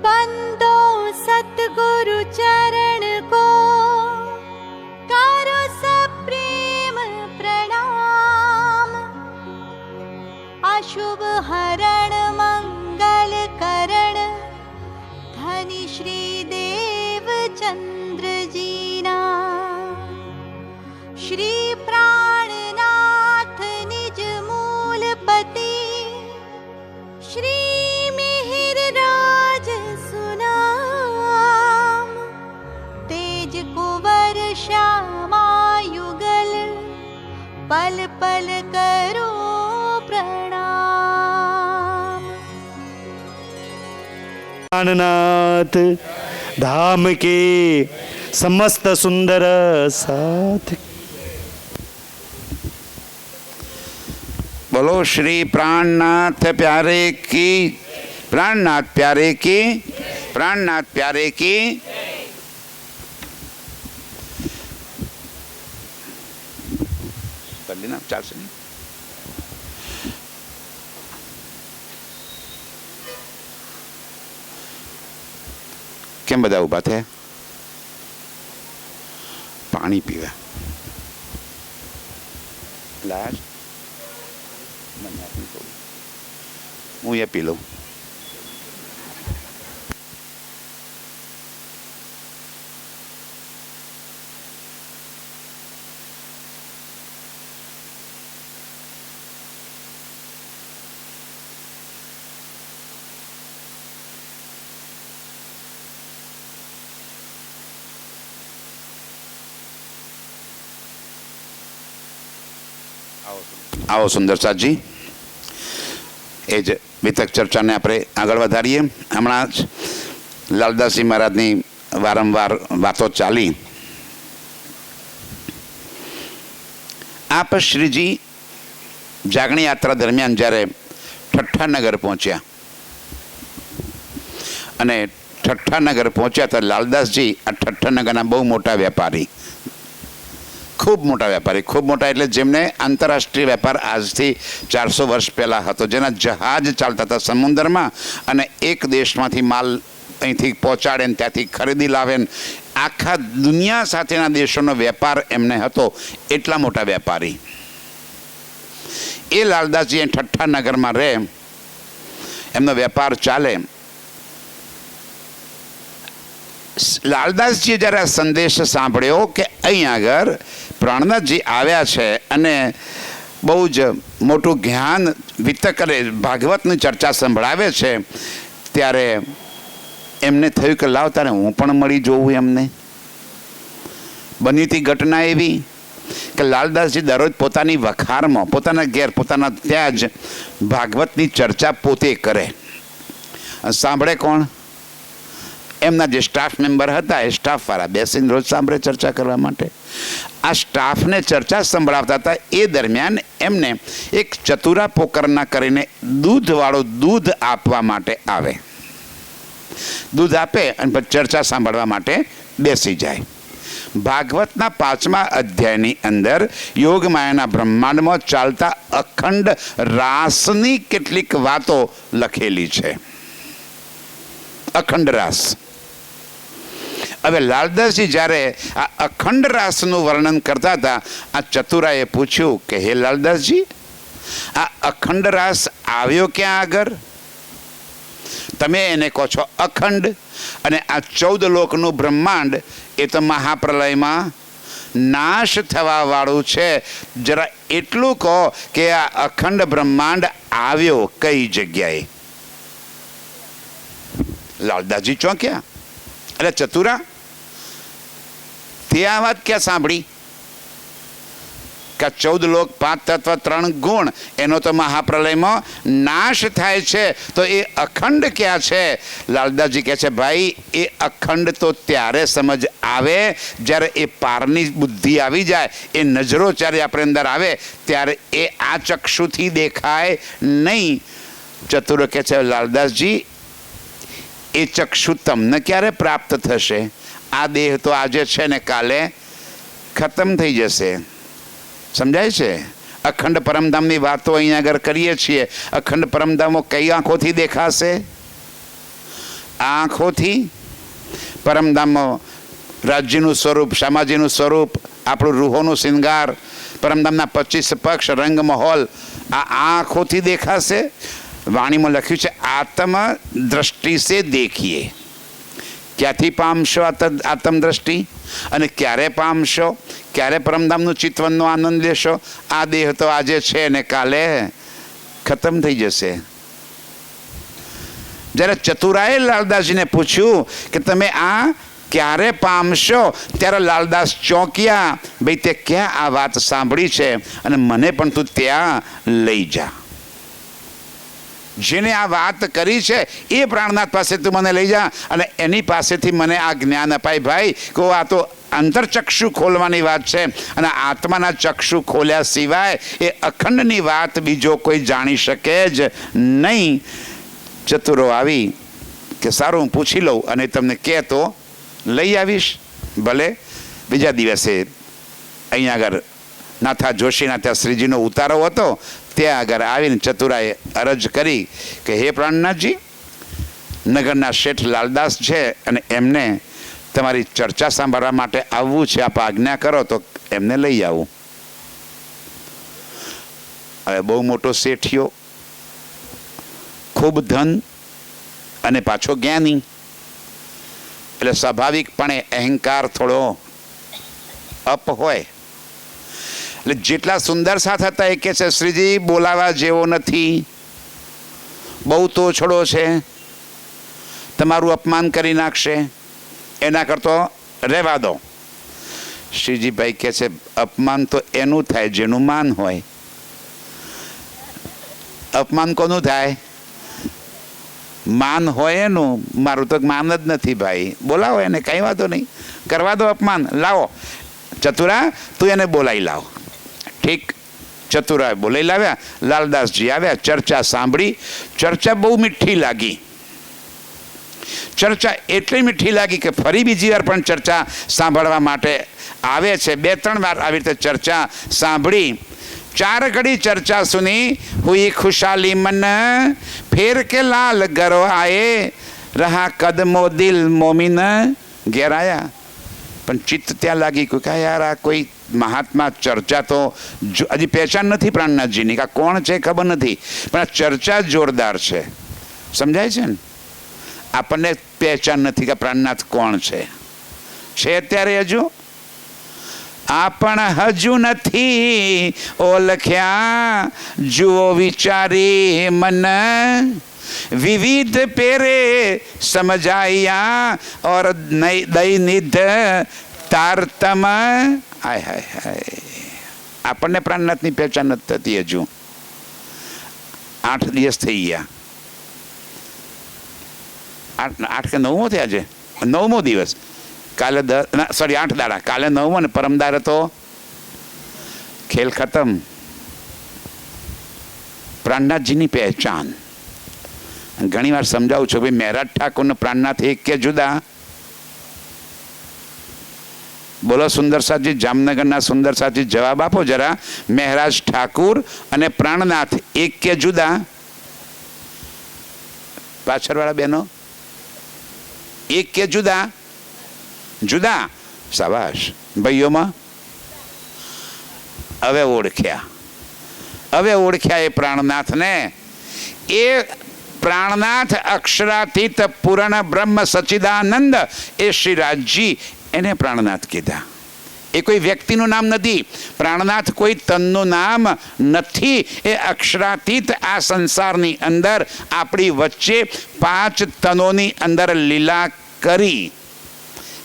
बंदो सतगुरु चरण को करो सप्रेम प्रणाम। अशुभ हरण मंगल करण धनी श्री देव चंद्र जीना। श्री प्राणनाथ निज मूलपति श्री मिहिर राज सुनाम। तेज कुंवर श्यामा युगल पल पल करो प्रणाम। प्राणनाथ धाम के समस्त सुंदर साथ। बोलो श्री प्राणनाथ प्यारे की, प्राणनाथ प्यारे की, प्राणनाथ प्यारे की। कर लेना चार से नहीं। केम बधा उभा थे? पानी पीवा ग्लास હું એ પી લઉં. આવો સુંદર સાજી એ જ વિતક ચર્ચાને આપણે આગળ વધારીએ. હમણાં જ લાલદાસજી મહારાજની વારંવાર વાતો ચાલી. આપ શ્રીજી જાગણી યાત્રા દરમિયાન જ્યારે ઠઠ્ઠાનગર પહોંચ્યા અને ઠઠ્ઠાનગર પહોંચ્યા તો લાલદાસજી આ ઠઠ્ઠાનગરના બહુ મોટા વેપારી, ખૂબ મોટા વેપારી, ખૂબ મોટા એટલે જેમને આંતરરાષ્ટ્રીય વેપાર આજથી 400 વર્ષ પહેલાં હતો, જેના જહાજ ચાલતા હતા સમુદ્રમાં અને એક દેશમાંથી માલ અહીંથી પહોંચાડે ને ત્યાંથી ખરીદી લાવે ને આખા દુનિયા સાથેના દેશોનો વેપાર એમને હતો. એટલા મોટા વેપારી એ લાલદાસજી ઠઠ્ઠાનગરમાં રહે, એમનો વેપાર ચાલે. લાલદાસજીએ જ્યારે આ સંદેશ સાંભળ્યો કે અહીં આગળ પ્રાણનાથજી આવ્યા છે અને બહુ જ મોટું જ્ઞાન વિતક અને ભાગવતની ચર્ચા સંભળાવે છે, ત્યારે એમને થયું કે લાવ તારે હું પણ મળી જોઉં. એમને બની હતી ઘટના એવી કે લાલદાસજી દરરોજ પોતાની વખારમાં પોતાના ઘેર પોતાના ત્યાં જ ભાગવતની ચર્ચા પોતે કરે. સાંભળે કોણ? એમના જે સ્ટાફ મેમ્બર હતા એ સ્ટાફવાળા બેસીને રોજ સાંભળે ચર્ચા કરવા માટે. આ સ્ટાફને ચર્ચા સંભળાવતા હતા એ દરમિયાન એમને એક ચતુરા પોકરના કરીને દૂધવાળો દૂધ આપવા માટે આવે. દૂધ આપે અને પછી ચર્ચા સાંભળવા માટે બેસી જાય. ભાગવતના 5મા અધ્યાયની અંદર યોગમાયાના બ્રહ્માંડમાં ચાલતા અખંડ રાસની કેટલીક વાતો લખેલી છે. અખંડ રાસ. હવે લાલદાસજી જ્યારે આ અખંડ રાસનું વર્ણન કરતા હતા, આ ચતુરાએ પૂછ્યું કે હે લાલદાસજી, આ અખંડ રાસ આવ્યો ક્યાં આગળ? તમે એને કહો છો અખંડ, અને આ 14 લોકનું બ્રહ્માંડ એ તો મહાપ્રલયમાં નાશ થવા વાળું છે. જરા એટલું કહો કે આ અખંડ બ્રહ્માંડ આવ્યો કઈ જગ્યાએ? લાલદાસજી ચોંક્યા. એટલે ચતુરા, તે આ વાત ક્યાં સાંભળી કે 14 લોક 5 તત્વ 3 ગુણ એનો તો મહાપ્રલયમાં નાશ થાય છે, તો એ અખંડ ક્યાં છે? લાલદાસજી કહે છે ભાઈ એ અખંડ તો ત્યારે સમજ આવે જ્યારે એ પારની બુદ્ધિ આવી જાય, એ નજરો જ્યારે આપણે અંદર આવે ત્યારે એ આ ચક્ષુથી દેખાય નહીં. ચતુર કહે છે લાલદાસજી એ ચક્ષુ તમને ક્યારે પ્રાપ્ત થશે? આ દેહ તો આજે છે ને કાલે ખતમ થઈ જશે. સમજાય છે? અખંડ પરમધામની વાતો અહીંયા આગળ કરીએ છીએ. અખંડ પરમધામો કઈ આંખોથી દેખાશે? આ આંખોથી પરમધામમાં રાજ્યનું સ્વરૂપ, સમાજીનું સ્વરૂપ, આપણું રૂહોનું શિંગાર, પરમધામના 25 પક્ષ, રંગ મહોલ આ આંખોથી દેખાશે. વાણીમાં લખ્યું છે આત્મ દ્રષ્ટિ સે દેખીએ. ક્યાંથી પામશો આત્મ દ્રષ્ટિ અને ક્યારે પામશો? ક્યારે પરમધામનું ચિતવનનો આનંદ લેશો? આ દેહ તો આજે છે ને કાલે ખતમ થઈ જશે. જ્યારે ચતુરાએ લાલદાસજીને પૂછ્યું કે તમે આ ક્યારે પામશો, ત્યારે લાલદાસ ચોંક્યા. ભાઈ તે ક્યાં આ વાત સાંભળી છે અને મને પણ તું ત્યાં લઈ જા. જેને આ વાત કરી છે એ પ્રાણનાથ પાસે તું મને લઈ જા અને એની પાસેથી મને આ જ્ઞાન અપાય. ભાઈ કહો આ તો અંતરચક્ષુ ખોલવાની વાત છે અને આત્માના ચક્ષુ ખોલ્યા સિવાય એ અખંડની વાત બીજો કોઈ જાણી શકે જ નહીં. ચતુરો આવી કે સારું હું પૂછી લઉં અને તમને કહે તો લઈ આવીશ. ભલે. બીજા દિવસે અહીંયા આગળ નાથા જોશીના ત્યાં શ્રીજીનો ઉતારો હતો. ત્યાં આગળ આવીને ચતુરાએ અરજ કરી કે હે પ્રાણનાથજી, નગરના શેઠ લાલદાસ છે અને એમને તમારી ચર્ચા સાંભળવા માટે આવવું છે, આપ આજ્ઞા કરો તો એમને લઈ આવું. હવે બહુ મોટો શેઠિયો, ખૂબ ધન અને પાછો જ્ઞાની, એટલે સ્વાભાવિકપણે અહંકાર થોડો અપ હોય. એટલે જેટલા સુંદર સાથ હતા એ કહે છે શ્રીજી બોલાવા જેવો નથી, બહુ તોછડો છે, તમારું અપમાન કરી નાખશે, એના કરતો રહેવા દો. શ્રીજીભાઈ કહે છે અપમાન તો એનું થાય જેનું માન હોય. અપમાન કોનું થાય? માન હોય એનું. મારું તો માન જ નથી ભાઈ, બોલાવો એને, કંઈ વાંધો નહીં, કરવા દો અપમાન. લાવો ચતુરા, તું એને બોલાવી લાવ. ઠીક, ચતુરાએ બોલાવી લાવ્યા. લાલદાસજી આવ્યા, ચર્ચા સાંભળી. ચર્ચા બહુ મીઠી લાગી. ચર્ચા એટલી મીઠી લાગી કે ફરી બીજી વાર પણ ચર્ચા સાંભળવા માટે આવે છે. 2-3 વાર આવી રીતે ચર્ચા સાંભળી. 4 ઘડી ચર્ચા સુની. હુઈ ખુશાલી મન ફેર કે લાલ ગરો આયે, રહા કદમો દિલ મોમિન ઘેર આયા. પણ ચિત્ત ત્યાં લાગી કે યાર આ કોઈ મહાત્મા ચર્ચા તો હજી પહેચાન નથી પ્રાણનાથજીની, કે કોણ છે ખબર નથી, પણ આ ચર્ચા જોરદાર છે. સમજાય છે ને? આપણને પહેચાન નથી કે પ્રાણનાથ કોણ છે અત્યારે હજુ આપણ હજુ નથી ઓળખ્યા. જુઓ વિચારી મન વિવિધ પેરે સમજાયા ઓર દૈનિધ તારતમ. હાય હાય હાય, આપણને પ્રાણનાથની પહેચાન નથી થતી હજુ. 8 દિવસ થઈ ગયા. 8 કે 9મો થયા છે. 9મો દિવસ. કાલે 8 દાડા. કાલે 9મો ને પરમદાર હતો. ખેલ ખતમ. પ્રાણનાથજીની પહેચાન ઘણી વાર સમજાવું છું. ભાઈ મહેરાજ ઠાકોરનો પ્રાણનાથ એક કે જુદા? બોલો સુંદર સાથી, જામનગરના સુંદર સાથી, જવાબ આપો જરા. મહેરાજ ઠાકુર અને પ્રાણનાથ એક કે જુદા? પાછળવાળા બહેનો, એક કે જુદા? જુદા. શાબાશ ભાઈઓમાં. હવે ઓળખ્યા, હવે ઓળખ્યા એ પ્રાણનાથને. એ પ્રાણનાથ અક્ષરાતીત પૂર્ણ બ્રહ્મ સચ્ચિદાનંદ એ શ્રીરાજજી, એને પ્રાણનાથ કીધા. એ કોઈ વ્યક્તિનું નામ નથી. પ્રાણનાથ કોઈ તનનું નામ નથી. એ અક્ષરાતીત આ સંસારની અંદર આપણી વચ્ચે 5 તનોની અંદર લીલા કરી.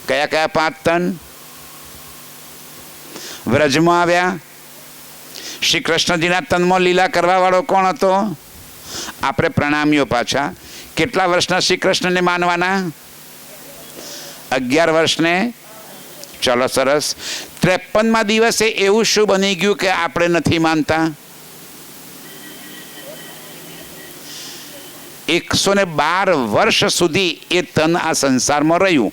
કયા કયા 5 તન? વ્રજમાં આવ્યા. શ્રી કૃષ્ણજીના તનમાં લીલા કરવા વાળો કોણ હતો? આપણે પ્રણામીઓ પાછા. કેટલા વર્ષના શ્રી કૃષ્ણને માનવાના? 11 વર્ષને. ચલો સરસ. 53મા દિવસે એવું શું બની ગયું કે આપણે નથી માનતા? 112 વર્ષ સુધી એ તન આ સંસારમાં રહ્યું.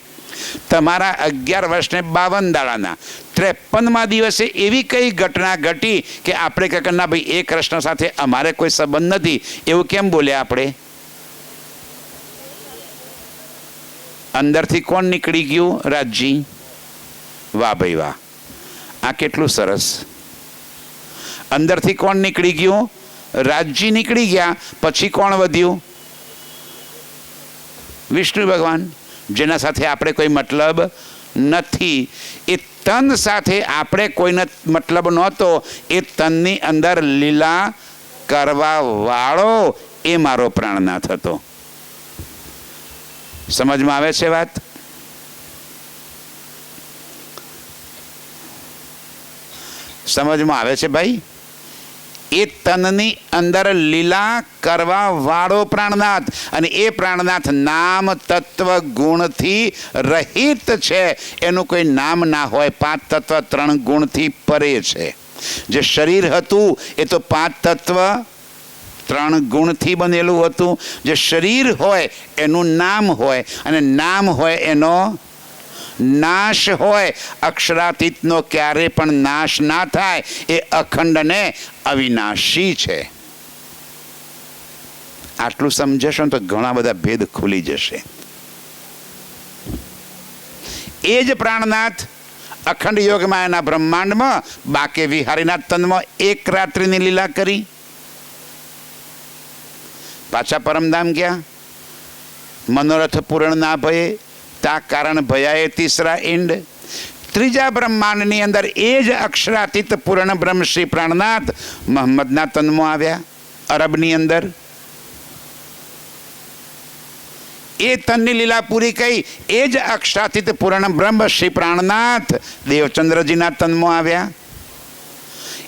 તમારા 11 વર્ષને 52 દાડાના 53મા દિવસે એવી કઈ ઘટના ઘટી કે આપણે કહે ના ભાઈ એ કૃષ્ણ સાથે અમારે કોઈ સંબંધ નથી, એવું કેમ બોલ્યા આપણે? અંદરથી કોણ નીકળી ગયું? રાજજી. વાહ ભાઈ વાહ, આ કેટલું સરસ. અંદરથી કોણ નીકળી ગયું? રાજજી નીકળી ગયા. પછી કોણ વધ્યું? વિષ્ણુ ભગવાન, જેના સાથે આપણે કોઈ મતલબ નથી. એ તન સાથે આપણે કોઈને મતલબ નહોતો. એ તનની અંદર લીલા કરવા વાળો એ મારો પ્રાણનાથ હતો. સમજમાં આવે છે વાત? સમજમાં આવે છે ભાઈ? એ તનની અંદર લીલા કરવા વાળો પ્રાણનાથ, અને એ પ્રાણનાથ નામ તત્વ ગુણથી રહિત છે. એનું કોઈ નામ ના હોય. 5 તત્વ 3 ગુણથી પરે છે. જે શરીર હતું એ તો 5 તત્વ 3 ગુણથી બનેલું હતું. જે શરીર હોય એનું નામ હોય, અને નામ હોય એનો નાશ હોય. અક્ષરાતીતનો ક્યારે પણ નાશ ના થાય. એ અખંડ ને અવિનાશી છે. આટલું સમજશો તો ઘણા બધા ભેદ ખુલી જશે. એ જ પ્રાણનાથ અખંડ યોગમાં એના બ્રહ્માંડમાં બાકે વિહારીના તનમાં એક રાત્રિની લીલા કરી. પાછા પરમધામ ગયા. મનોરથ પૂરણ ના ભયે તા કારણ ભયાએ તીસરા ઈંડ. ત્રીજા બ્રહ્માંડની અંદર એ જ અક્ષરાતીત પૂર્ણ બ્રહ્મ શ્રી પ્રાણનાથ મોહમ્મદના તનમાં આવ્યા. અરબની અંદર એ તનની લીલા પૂરી કરી. એ જ અક્ષરાતીત પૂર્ણ બ્રહ્મ શ્રી પ્રાણનાથ દેવચંદ્રજીના તનમાં આવ્યા.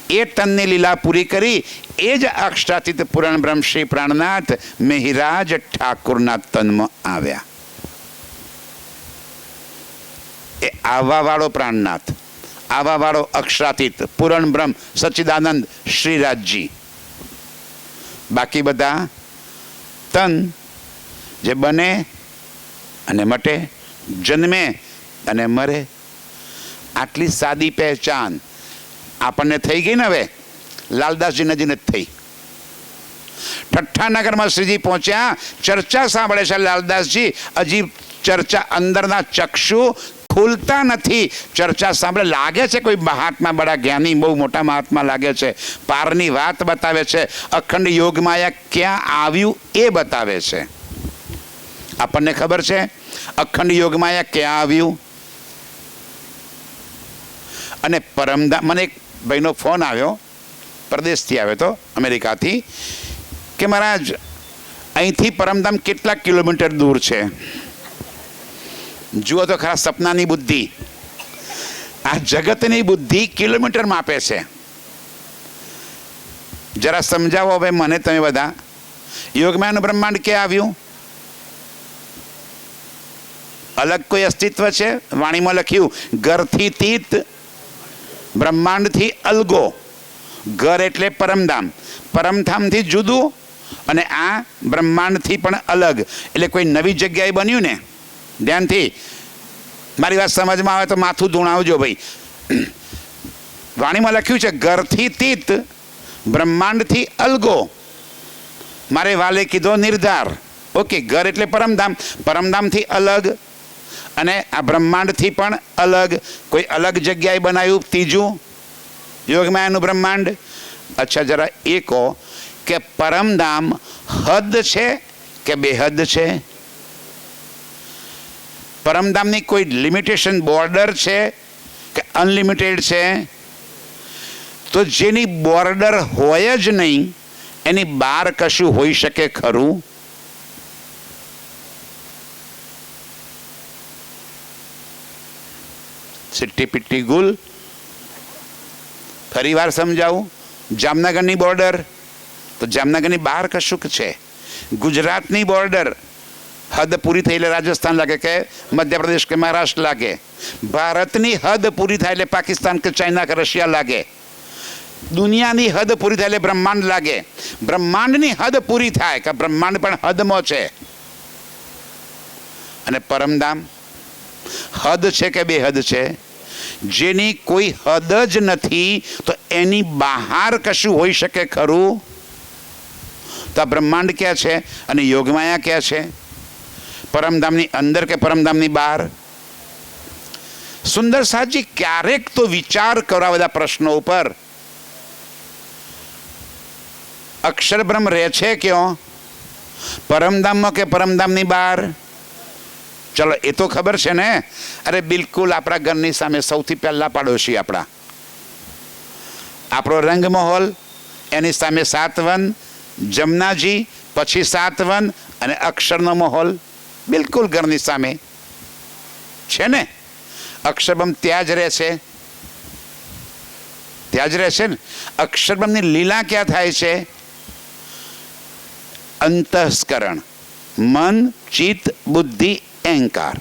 એ તનની લીલા પૂરી કરી. એ જ અક્ષરાતીત પૂર્ણ બ્રહ્મ શ્રી પ્રાણનાથ મેહિરાજ ઠાકુરના તનમાં આવ્યા. એ આવા વાળો પ્રાણનાથ, આવા વાળો અક્ષરાતીત પૂરણ બ્રહ્મ સચ્ચિદાનંદ શ્રીરાજજી. બાકી બધા તન જે બને અને મટે, જન્મે અને મરે. આટલી સાદી પહેચાન આપણને થઈ ગઈ ને. હવે લાલદાસજી નજીને જ થઈ. ઠઠ્ઠાનગરમાં શ્રીજી પહોંચ્યા. ચર્ચા સાંભળે છે લાલદાસજી. હજી ચર્ચા અંદરના ચક્ષુ ખુલતા નથી. ચર્ચા સાંભળે. લાગે છે કોઈ મહાત્મા, બડા જ્ઞાની, બહુ મોટા મહાત્મા લાગે છે. પારની વાત બતાવે છે. અખંડ યોગમાયા ક્યાં આવ્યું એ બતાવે છે. આપણને ખબર છે અખંડ યોગમાયા ક્યાં આવ્યું? અને પરમધામ, મને એક ભાઈનો ફોન આવ્યો, પરદેશથી આવ્યો તો, અમેરિકાથી, કે મહારાજ અહીંથી પરમધામ કેટલા કિલોમીટર દૂર છે? જુઓ તો ખરા સપનાની બુદ્ધિ. આ જગતની બુદ્ધિ કિલોમીટર માપે છે. જરા સમજાવો હવે મને તમે બધા. યોગમાયાનું બ્રહ્માંડ ક્યાં આવ્યું? અલગ કોઈ અસ્તિત્વ છે? વાણીમાં લખ્યું ઘરથી તીત, બ્રહ્માંડથી અલગો. ઘર એટલે પરમધામ, પરમધામથી જુદું, અને આ બ્રહ્માંડથી પણ અલગ. એટલે કોઈ નવી જગ્યાએ બન્યું ને. ધ્યાનથી મારી વાત સમજમાં આવે તો માથું ધૂણાવજો ભાઈ. વાણીમાં લખ્યું છે ઘરથી તીત, બ્રહ્માંડથી અલગો. મારે વાલે કીધો નિર્ધાર. ઓકે, ઘર એટલે પરમધામ, પરમધામથી અલગ, અને આ બ્રહ્માંડથી પણ અલગ. કોઈ અલગ જગ્યાએ બનાવ્યું. ત્રીજું યોગમાયાનું બ્રહ્માંડ. અચ્છા, જરા એ કહો કે પરમધામ હદ છે કે બેહદ છે? પરમધામની કોઈ લિમિટેશન, બોર્ડર છે કે અનલિમિટેડ છે? તો જેની બોર્ડર હોય જ નહીં એની બહાર કશું હોઈ શકે ખરું? સિટ્ટી પિટ્ટી ગુલ. ફરી વાર સમજાવું. જામનગરની બોર્ડર, તો જામનગરની બહાર કશુંક છે. ગુજરાતની બોર્ડર હદ પૂરી થઈ એટલે રાજસ્થાન લાગે કે મધ્યપ્રદેશ કે મહારાષ્ટ્ર લાગે. ભારતની હદ પૂરી થાય એટલે પાકિસ્તાન કે ચાઇના કે રશિયા લાગે. દુનિયાની હદ પૂરી થાય એટલે બ્રહ્માંડ લાગે. બ્રહ્માંડની હદ પૂરી થાય કે બ્રહ્માંડ પણ હદમાં છે. અને પરમધામ હદ છે કે બેહદ છે? જેની કોઈ હદ જ નથી તો એની બહાર કશું હોઈ શકે ખરું? તો આ બ્રહ્માંડ ક્યાં છે અને યોગમાયા ક્યાં છે? પરમધામની અંદર કે પરમધામની બહાર? સુંદર સાહેબજી ક્યારેક તો વિચાર કરો આ બધા પ્રશ્નો ઉપર. અક્ષર બ્રહ્મ રહે છે ક્યાં? પરમધામમાં કે પરમધામની બહાર? ચલો એ તો ખબર છે ને. અરે બિલકુલ આપણા ઘરની સામે સૌથી પહેલા પાડોશી આપણો રંગમહોલ, એની સામે સાતવન, જમનાજી, પછી સાતવન અને અક્ષરનો મહોલ બિલકુલ ઘરની સામે છે ને. અક્ષરબ્રહ્મ ત્યાં જ રહેશે, ત્યાં જ રહેશે ને. અક્ષરબ્રહ્મની લીલા ક્યાં થાય છે? અંતઃસ્કરણ, મન, ચિત્ત, બુદ્ધિ, અહંકાર.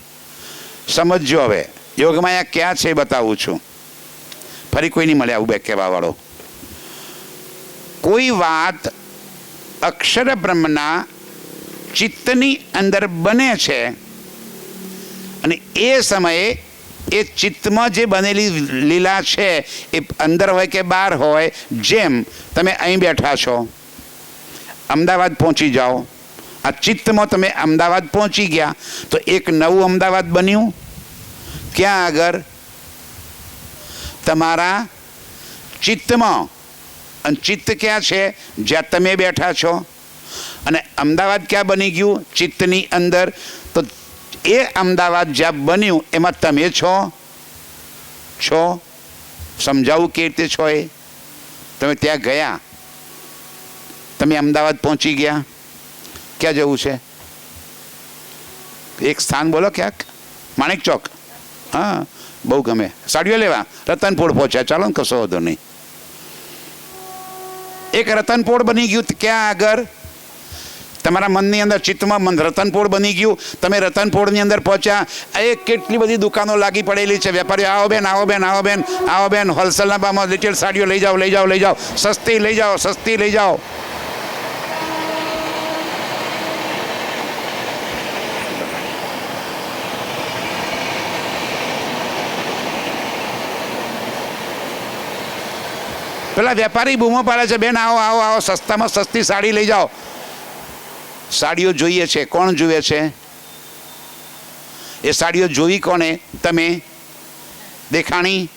સમજો હવે યોગમાયા ક્યાં છે બતાવું છું. ફરી કોઈ નહીં મળે આવું બે કહેવા વાળો. કોઈ વાત અક્ષર બ્રહ્મના ચિત્તની અંદર બને છે અને એ સમયે એ ચિત્તમાં જે બનેલી લીલા છે એ અંદર હોય કે બહાર હોય, જેમ તમે અહીં બેઠા છો, અમદાવાદ પહોંચી જાઓ, આ ચિત્તમાં તમે અમદાવાદ પહોંચી ગયા તો એક નવું અમદાવાદ બન્યું. ક્યાં આગળ? તમારા ચિત્તમાં. અને ચિત્ત ક્યાં છે? જ્યાં તમે બેઠા છો. અને અમદાવાદ ક્યાં બની ગયું? ચિત્તની અંદર. તો એ અમદાવાદ જ્યાં બન્યું એમાં તમે છો. સમજાવું કેવી રીતે છો? એ તમે ત્યાં ગયા, તમે અમદાવાદ પહોંચી ગયા. ક્યાં જવું છે? એક સ્થાન બોલો ક્યાંક. માણેક ચોક. હા, બહુ ગમે. સાડીઓ લેવા રતનપોળ પહોંચ્યા. ચાલો ને, કશો વાંધો નહીં. એક રતનપોળ બની ગયું. ક્યાં આગળ? તમારા મનની અંદર, ચિત્તમાં મન રતનપોળ બની ગયું. તમે રતનપોળની અંદર પહોંચ્યા. એ કેટલી બધી દુકાનો લાગી પડેલી છે. વેપારીઓ આવો બેન, આવો બેન, આવો બેન, આવો બેન, હોલસેલના ભાવમાં રિટેલ સાડીઓ લઈ જાઓ, લઈ જાઓ, લઈ જાઓ, સસ્તી લઈ જાઓ, સસ્તી લઈ જાઓ. પેલા વેપારી બૂમો પાડે છે, બેન આવો આવો આવો, સસ્તામાં સસ્તી સાડી લઈ જાઓ. સાડીઓ જોઈએ છે. કોણ જુએ છે? એ સાડીઓ જોઈ કોને? તમે. દેખાણી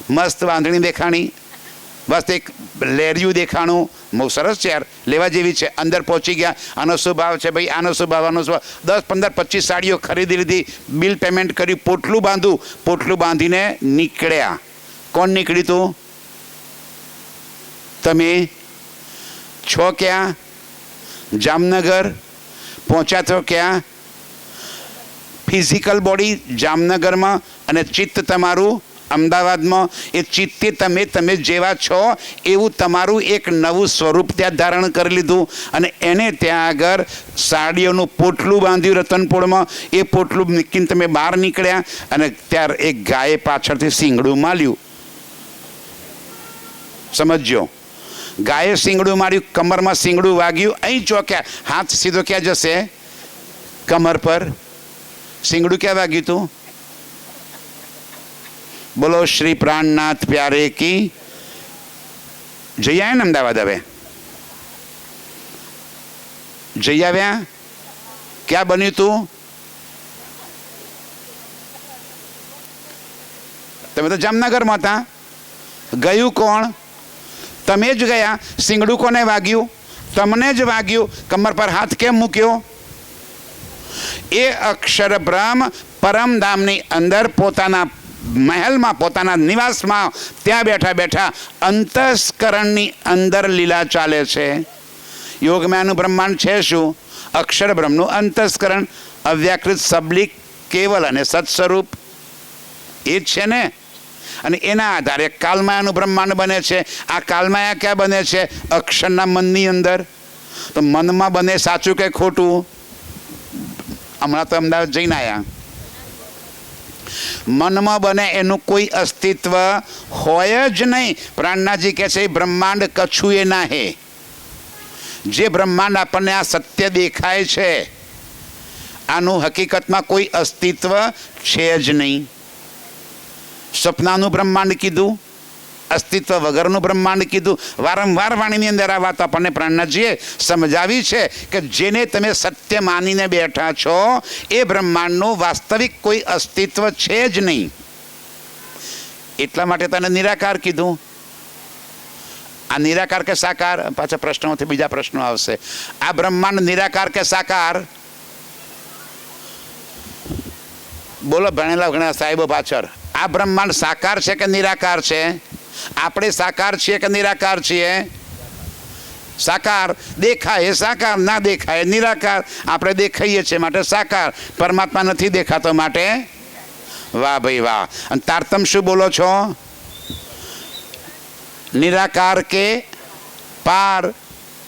મસ્ત બાંધણી દેખાણી, બસ એક લેરિયું દેખાણું, બહુ સરસ છે યાર, લેવા જેવી છે. અંદર પહોંચી ગયા. આનો શું ભાવ છે ભાઈ? આનો શું ભાવ? આનો શું ભાવ? 10, 15, 25 સાડીઓ ખરીદી લીધી. બિલ પેમેન્ટ કર્યું. પોટલું બાંધું. પોટલું બાંધીને નીકળ્યા. કોણ નીકળ્યું તું? તમે છો ક્યાં? જામનગર. પહોંચ્યા છો ક્યાં? ફિઝિકલ બોડી જામનગરમાં અને ચિત્ત તમારું અમદાવાદમાં. એ ચિત્તે તમે જેવા છો એવું તમારું એક નવું સ્વરૂપ ત્યાં ધારણ કરી લીધું અને એને ત્યાં આગળ સાડીઓનું પોટલું બાંધ્યું રતનપોળમાં. એ પોટલું મૂકીને તમે બહાર નીકળ્યા અને ત્યારે એક ગાયે પાછળથી શીંગડું માલ્યું. સમજો, ગાયે શીંગડું માર્યું, કમરમાં શીંગડું વાગ્યું. અહીં ચોક્યા. હાથ સીધો ક્યાં જશે? કમર પર. શીંગડું ક્યાં વાગ્યું તું? બોલો શ્રી પ્રાણનાથ પ્યારે કી. જઈ આવ્યા ને અમદાવાદ? હવે જઈ આવ્યા. ક્યાં બન્યું તું? તમે તો જામનગરમાં હતા. ગયું કોણ? તમે જ ગયા. શીંગડું કોને વાગ્યું? તમને જ વાગ્યું. કમર પર હાથ કેમ મૂક્યો? એ અક્ષર બ્રહ્મ પરમધામની અંદર પોતાના મહેલમાં, પોતાના નિવાસમાં, ત્યાં બેઠા બેઠા અંતસ્કરણની અંદર લીલા ચાલે છે. યોગમાયાનું બ્રહ્માંડ છે શું? અક્ષર બ્રહ્મનું અંતસ્કરણ, અવ્યાકૃત, સબલિક, કેવલ અને સત સ્વરૂપ એ જ છે ને. અને એના આધારે કાલમાયાનું બ્રહ્માંડ બને છે. આ કાલમાયા ક્યાં બને છે? અક્ષરના મનની અંદર. તો મનમાં બને સાચું કે ખોટું? હમણાં તો અમદાવાદ જઈને આવ્યા. મનમાં બને એનું કોઈ અસ્તિત્વ હોય જ નહીં. પ્રાણનાથજી કહે છે બ્રહ્માંડ કછું એ ના હે. જે બ્રહ્માંડ આપણને આ સત્ય દેખાય છે આનું હકીકતમાં કોઈ અસ્તિત્વ છે જ નહીં. સપનાનું બ્રહ્માંડ કીધું. અસ્તિત્વ વગરનું બ્રહ્માંડ કીધું. વારંવાર વાણીની અંદર આ વાત આપણને પ્રાણનાથજીએ સમજાવી છે કે જેને તમે સત્ય માનીને બેઠા છો એ બ્રહ્માંડનું વાસ્તવિક કોઈ અસ્તિત્વ છે જ નહીં. એટલા માટે તને નિરાકાર કીધું. આ નિરાકાર કે સાકાર? પાછા પ્રશ્નોથી બીજા પ્રશ્નો આવશે. આ બ્રહ્માંડ નિરાકાર કે સાકાર? બોલો ભણેલા ઘણા સાહેબો પાછળ. આ બ્રહ્માંડ સાકાર છે કે નિરાકાર છે? આપણે સાકાર છીએ કે નિરાકાર છીએ? સાકાર. દેખાય સાકાર, ના દેખાય નિરાકાર. આપણે દેખાઈએ છીએ માટે સાકાર, પરમાત્મા નથી દેખાતો માટે. વાહ ભાઈ વાહ. અને તારતમ શું બોલો છો? નિરાકાર કે પાર,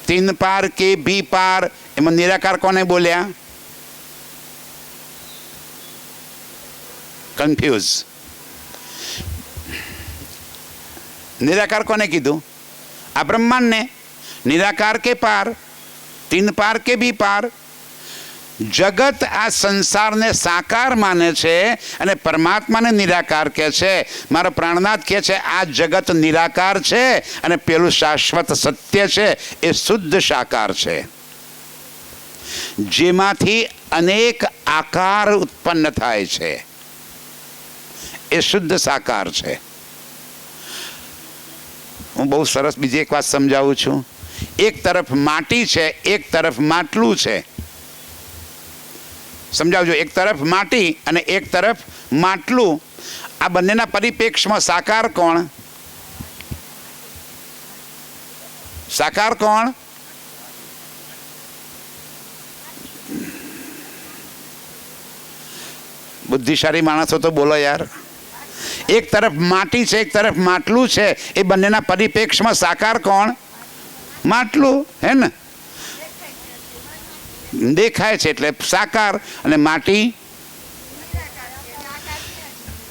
તીન પાર કે બી પાર. એમાં નિરાકાર કોને બોલ્યા? કન્ફ્યુઝ. નિરાકાર કોને કીધું? આ બ્રહ્માંડને. નિરાકાર કે પાર, તીન પાર કે બી પાર. જગત આ સંસારને સાકાર માને છે અને પરમાત્માને નિરાકાર કહે છે. મારો પ્રાણનાથ કહે છે આ જગત નિરાકાર છે અને પેલું શાશ્વત સત્ય છે એ શુદ્ધ સાકાર છે, જેમાંથી અનેક આકાર ઉત્પન્ન થાય છે. એ શુદ્ધ સાકાર છે. હું બહુ સરસ બીજી એક વાત સમજાવું છું. એક તરફ માટી છે, એક તરફ માટલું છે. સમજાવજો. એક તરફ માટી અને એક તરફ માટલું. આ બંનેના પરિપ્રેક્ષમાં સાકાર કોણ? સાકાર કોણ? બુદ્ધિશાળી માણસો તો બોલો યાર. એક તરફ માટી છે, એક તરફ માટલું છે. એ બંનેના પરિપ્રેક્ષમાં સાકાર કોણ? માટલું. હે ને? દેખાય છે એટલે સાકાર અને માટી.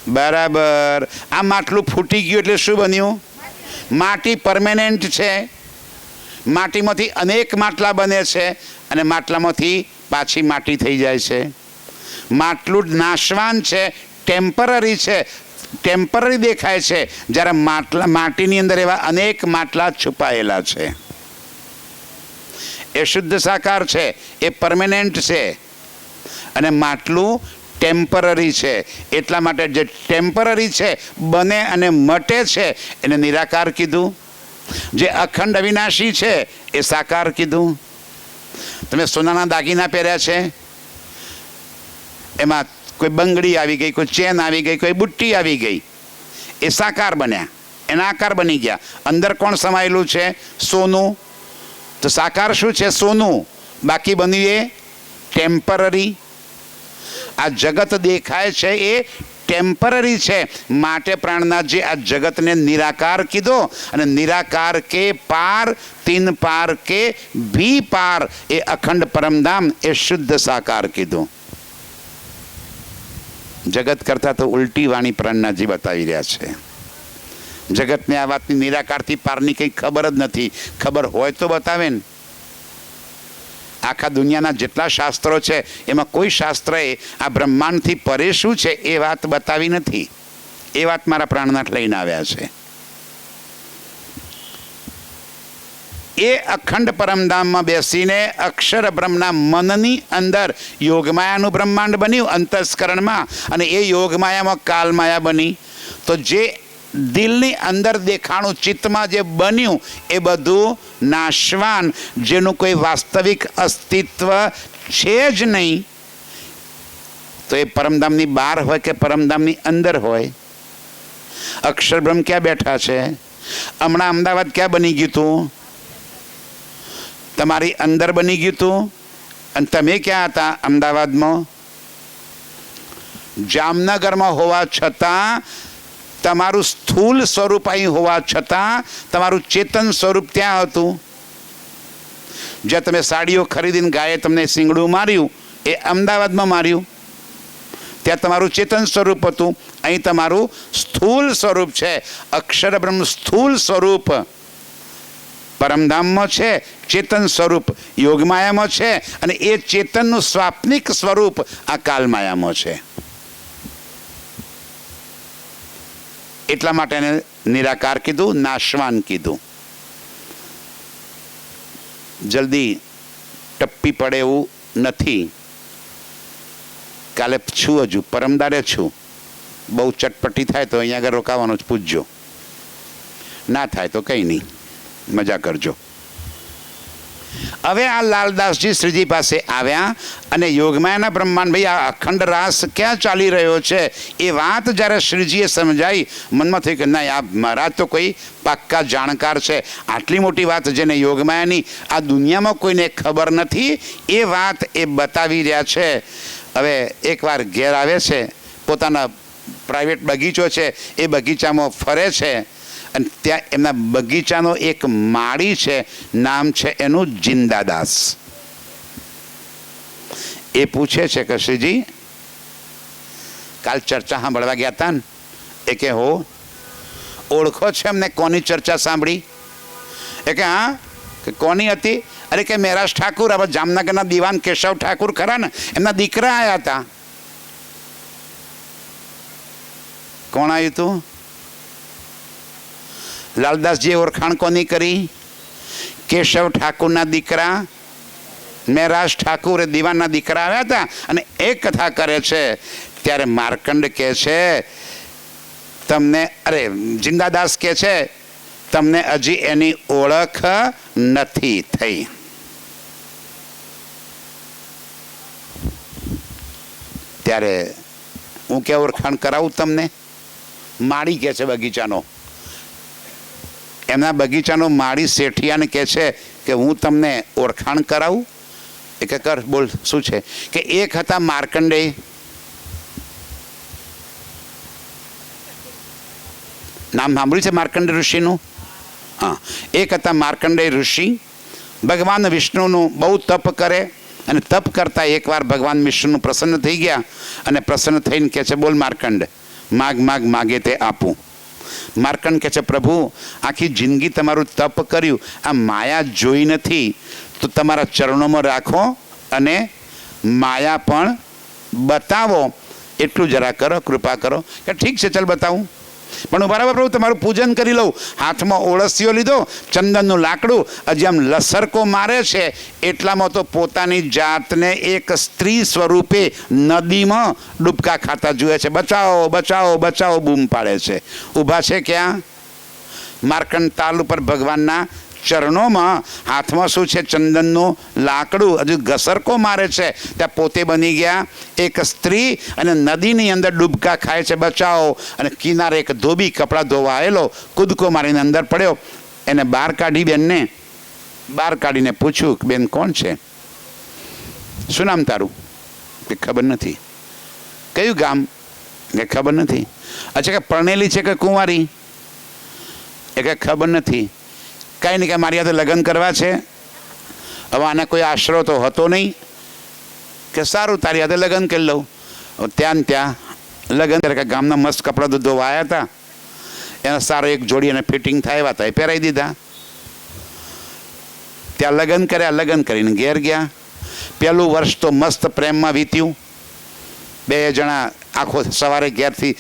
બરાબર. આ માટલું ફૂટી ગયું એટલે શું બન્યું? માટી પરમેનન્ટ છે. માટીમાંથી અનેક માટલા બને છે અને માટલામાંથી પાછી માટી થઈ જાય છે. માટલું નાશવાન છે, ટેમ્પરરી છે, ટેમ્પરરી દેખાય છે. જ્યારે માટીની અંદર એવા અનેક માટલા છુપાયેલા છે. એ શુદ્ધ સાકાર છે, એ પરમેનન્ટ છે. અને માટલું ટેમ્પરરી છે. એટલા માટે જે ટેમ્પરરી છે, બને અને મટે છે, એને નિરાકાર કીધું. જે અખંડ અવિનાશી છે એ સાકાર કીધું. તમે સોનાના દાગીના પહેર્યા છે, એમાં કોઈ બંગડી આવી ગઈ, કોઈ ચેન આવી ગઈ, કોઈ બુટ્ટી આવી ગઈ, એ સાકાર બન્યા, એના આકાર બની ગયા. અંદર કોણ સમાયેલું છે? સોનું. તો સાકાર શું છે? સોનું. બાકી બન્યું એ ટેમ્પરરી. આ જગત દેખાય છે એ ટેમ્પરરી છે. માટે પ્રાણનાથજી આ જગતને નિરાકાર કીધો. અને નિરાકાર કે પાર, તીન પાર કે ભી પાર, એ અખંડ પરમધામ, એ શુદ્ધ સાકાર કીધું. જગત કરતા તો ઉલટી વાણી પ્રાણનાથજી બતાવી રહ્યા છે. જગતને આ વાતની નિરાકારથી પારની કંઈ ખબર જ નથી. ખબર હોય તો બતાવે ને. આખા દુનિયાના જેટલા શાસ્ત્રો છે એમાં કોઈ શાસ્ત્રએ આ બ્રહ્માંડથી પરે શું છે એ વાત બતાવી નથી. એ વાત મારા પ્રાણનાથ લઈને આવ્યા છે. એ અખંડ પરમધામમાં બેસીને અક્ષર બ્રહ્મના મનની અંદર યોગમાયાનું બ્રહ્માંડ બન્યું અંતસ્કરણમાં. અને એ યોગમાયામાં કાલમાયા બની. તો જે દિલની અંદર દેખાણું, ચિત્તમાં જે બન્યું, એ બધું નાશવાન, જેનું કોઈ વાસ્તવિક અસ્તિત્વ છે જ નહીં. તો એ પરમધામની બહાર હોય કે પરમધામની અંદર હોય. અક્ષર બ્રહ્મ ક્યાં બેઠા છે? હમણાં અમદાવાદ ક્યાં બની ગયું હતું? તમારી અંદર બની ગયું હતું. અને તમે ક્યાં હતા અમદાવાદમાં? જામનગરમાં હોવા છતાં, તમારું સ્થૂલ સ્વરૂપ અહીં હોવા છતાં તમારું ચેતન સ્વરૂપ ત્યાં હતું. જ્યાં તમે સાડીઓ ખરીદીને ગાયે તમને શીંગડું માર્યું, એ અમદાવાદમાં માર્યું. ત્યાં તમારું ચેતન સ્વરૂપ હતું. અહીં તમારું સ્થૂલ સ્વરૂપ છે. અક્ષર બ્રહ્મ સ્થૂલ સ્વરૂપ પરમધામમાં છે. ચેતન સ્વરૂપ યોગમાયામાં છે. અને એ ચેતનનું સ્વાપ્નિક સ્વરૂપ આ કાલમાયામાં છે. એટલા માટે એને નિરાકાર કીધું, નાશવાન કીધું. જલ્દી ટપ્પી પડે એવું નથી. કાલે છું, હજુ પરમદારે છું. બહુ ચટપટી થાય તો અહીંયા આગળ રોકાવાનું જ પૂછજો, ના થાય તો કંઈ નહીં, મજા કરજો. હવે આ લાલદાસજી શ્રીજી પાસે આવ્યા અને યોગમાયાના બ્રહ્માંડભાઈ આ અખંડ રાસ ક્યાં ચાલી રહ્યો છે એ વાત જ્યારે શ્રીજીએ સમજાઈ, મનમાં થયું કે ના, આ મહારાજ તો કોઈ પાક્કા જાણકાર છે. આટલી મોટી વાત જેને યોગમાયાની આ દુનિયામાં કોઈને ખબર નથી એ વાત એ બતાવી રહ્યા છે. હવે એકવાર ઘેર આવે છે, પોતાના પ્રાઇવેટ બગીચો છે એ બગીચામાં ફરે છે અને ત્યાં એમના બગીચાનો એક માળી છે, નામ છે એનું જિંદાદાસ. એ પૂછે છે કે શ્રીજી કાલ ચર્ચા સાંભળવા ગયા હતા ને? એ કે હો. ઓળખો છે એમને? કોની ચર્ચા સાંભળી? એ કે હા. કે કોની હતી? અરે કે મહેરાજ ઠાકુર, હવે જામનગરના દિવાન કેશવ ઠાકુર ખરા ને, એમના દીકરા આવ્યા હતા. કોણ આવ્યું હતું? લાલદાસજીએ ઓળખાણ કોની કરી? કેશવ ઠાકુરના દીકરા મહેરાજ ઠાકુર એ દિવાનના દીકરા આવ્યા હતા. અને એ કથા કરે છે ત્યારે માર્કંડ કહે છે તમને, અરે જિંદાદાસ કહે છે તમને હજી એની ઓળખ નથી થઈ. ત્યારે હું કે ઓળખાણ કરાવું તમને? માળી કહે છે બગીચાનો, એમના બગીચાનો માળી શેઠિયાને કહે છે કે હું તમને ઓળખાણ કરાવું. એ કે કર, બોલ શું છે? કે એક હતા માર્કંડેય, નામ સાંભળ્યું છે માર્કંડેય ઋષિનું? હા, એક હતા માર્કંડેય ઋષિ, ભગવાન વિષ્ણુનું બહુ તપ કરે અને તપ કરતા એકવાર ભગવાન વિષ્ણુ પ્રસન્ન થઈ ગયા અને પ્રસન્ન થઈને કહે છે બોલ માર્કંડ, માગ માગ માગે તે આપું. માર્કંડ કહે છે પ્રભુ આખી જિંદગી તમારું તપ કર્યું, આ માયા જોઈ નથી, તો તમારા ચરણોમાં રાખો અને માયા પણ બતાવો, એટલું જરા કરો, કૃપા કરો. કે ઠીક છે, ચાલ બતાવું, પણ હું બરાબર પ્રભુ તમારું પૂજન કરી લઉં. હાથમાં ઓળસીઓ લીધો, ચંદનનું લાકડું, હજી આમ લસરકો મારે છે એટલામાં તો પોતાની જાતને એક સ્ત્રી સ્વરૂપે નદીમાં ડૂબકા ખાતા જુએ છે. બચાવો બચાવો બચાવો બૂમ પાડે છે. ઊભા છે ક્યાં? માર્કંડ તાલ ઉપર ભગવાનના ચરણોમાં, હાથમાં શું છે? ચંદનનું લાકડું, હજુ ઘસરકો મારે છે. ત્યાં પોતે બની ગયા એક સ્ત્રી અને નદીની અંદર ડૂબકા ખાય છે. બચાવો. અને કિનારે એક ધોબી કપડાં ધોવા આવેલો કૂદકો મારીને અંદર પડ્યો. એને બહાર કાઢી, બેનને બહાર કાઢીને પૂછ્યું કે બેન કોણ છે? શું નામ તારું? કે ખબર નથી. કયું ગામ? કે ખબર નથી. અચ્છા, કે પરણેલી છે કે કુંવારી? એ કે ખબર નથી. કાંઈ નહીં, કે મારી સાથે લગ્ન કરવા છે. હવે આને કોઈ આશરો તો હતો નહીં. કે સારું, તારી સાથે લગ્ન કરી લઉં. ત્યાં ત્યાં લગ્ન કરે કે ગામના મસ્ત કપડાં ધોવા આવ્યા હતા, એના સારો એક જોડી અને ફિટિંગ થાય હતા, એ પહેરાવી દીધા. ત્યાં લગ્ન કર્યા, લગ્ન કરીને ઘેર ગયા. પહેલું વર્ષ તો મસ્ત પ્રેમમાં વીત્યું. બે જણા આખો સવારે ઘેરથી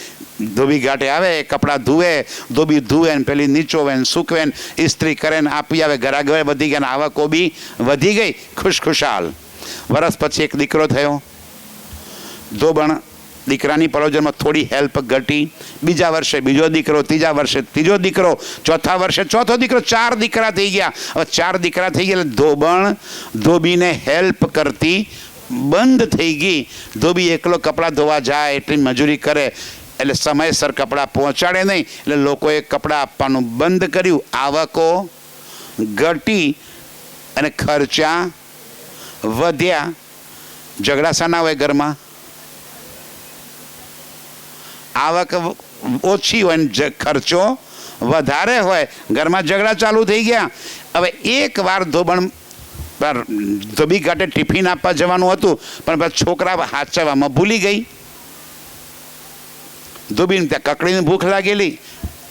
ધોબી ઘાટે આવે, કપડાં ધુએ, ધોબી ધુએ ને પેલી નીચોવે ને સૂકવે ને ઇસ્ત્રી કરે ને આપી આવે. ઘરાઘરે વધી ગયા ને આવકો બી વધી ગઈ, ખુશખુશાલ. વરસ પછી એક દીકરો થયો. ધોબણ દીકરાની પરોજનમાં થોડી હેલ્પ ઘટી. બીજા વર્ષે બીજો દીકરો, ત્રીજા વર્ષે ત્રીજો દીકરો, ચોથા વર્ષે ચોથો દીકરો. 4 દીકરા થઈ ગયા. હવે 4 દીકરા થઈ ગયા એટલે ધોબણ ધોબીને હેલ્પ કરતી બંધ થઈ ગઈ. ધોબી એકલો કપડાં ધોવા જાય, એટલી મજૂરી કરે એટલે સમયસર કપડાં પહોંચાડે નહીં, એટલે લોકોએ કપડાં આપવાનું બંધ કર્યું. આવકો ઘટી અને ખર્ચા વધ્યા. ઝઘડા શાના હોય ઘરમાં? આવક ઓછી હોય ને ખર્ચો વધારે હોય, ઘરમાં ઝઘડા ચાલુ થઈ ગયા. હવે એક વાર ધોબી ઘાટે ટિફિન આપવા જવાનું હતું, પણ છોકરા હાચવામાં ભૂલી ગઈ. ધોબીને ત્યાં કકડીને ભૂખ લાગેલી.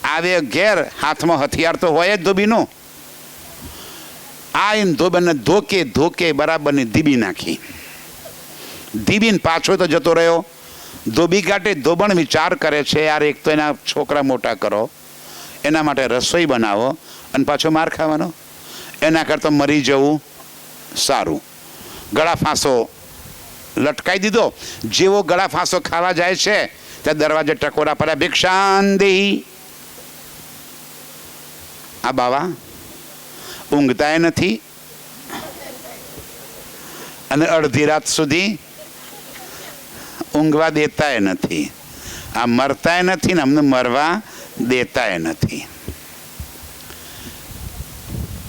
આવે ઘેર, હાથમાં હથિયાર તો હોય જ ધોબીનો. આઈને ધોબીને ધોકે બરાબરની ધીબી નાખી. ધીબીને પાછો તો જતો રહ્યો. ધોબી કાઢે ધોબણ વિચાર કરે છે, યાર એક તો એના છોકરા મોટા કરો, એના માટે રસોઈ બનાવો અને પાછો માર ખાવાનો, એના કરતાં મરી જવું સારું. ગળા ફાંસો લટકાઈ દીધો. જેવો ગળા ફાંસો ખાવા જાય છે ત્યાં દરવાજે ટકોરા પડ્યા, ભિક્ષાંદેહી. આ બાવા ઊંઘતાય નથી અને અડધી રાત સુધી ઊંઘવા દેતાય નથી. આ મરતાય નથી ને અમને મરવા દેતાય નથી.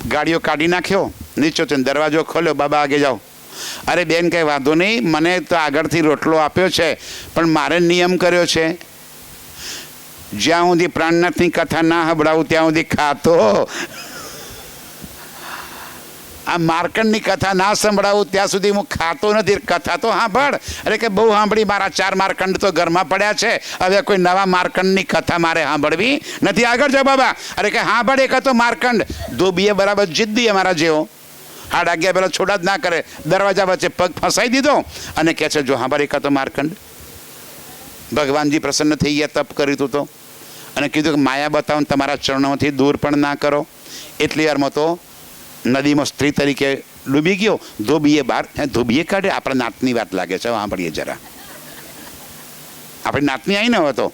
ગાડીઓ કાઢી નાખ્યો, નીચો દરવાજો ખોલ્યો, બાબા આગે જાઓ. અરે બેન કંઈ વાંધો નહીં, મને તો આગળથી રોટલો આપ્યો છે, પણ મારે નિયમ કર્યો છે જ્યાં સુધી પ્રાણનાથની કથા ના સંભળાવું ત્યાં સુધી ખાતો. આ માર્કંડની કથા ના સંભળાવું ત્યાં સુધી હું ખાતો નથી. કથા તો સાંભળ. અરે કે બહુ સાંભળી, મારા 4 માર્કંડ તો ઘરમાં પડ્યા છે, હવે કોઈ નવા માર્કંડની કથા મારે સાંભળવી નથી. આગળ જાઓ બાબા. અરે કે સાંભળ, એક હતો માર્કંડ. ધોબીએ બરાબર જિદ્દી અમારા જેવો, 8:30 પહેલાં છોડા જ ના કરે, દરવાજા વચ્ચે પગ ફસાઈ દીધો અને કહે છે જો સાંભળ, એક હતો માર્કંડ. ભગવાનજી પ્રસન્ન થઈ ગયા, તપ કર્યું હતું તો, અને કીધું કે માયા બતાવો, તમારા ચરણોથી દૂર પણ ના કરો. એટલી વારમાં તો નદીમાં સ્ત્રી તરીકે ડૂબી ગયો. ધોબીએ બહાર, ધોબીએ કાઢે. આપણા નાતની વાત લાગે છે, સાંભળીએ જરા. આપણી નાતની આવી ન હતો.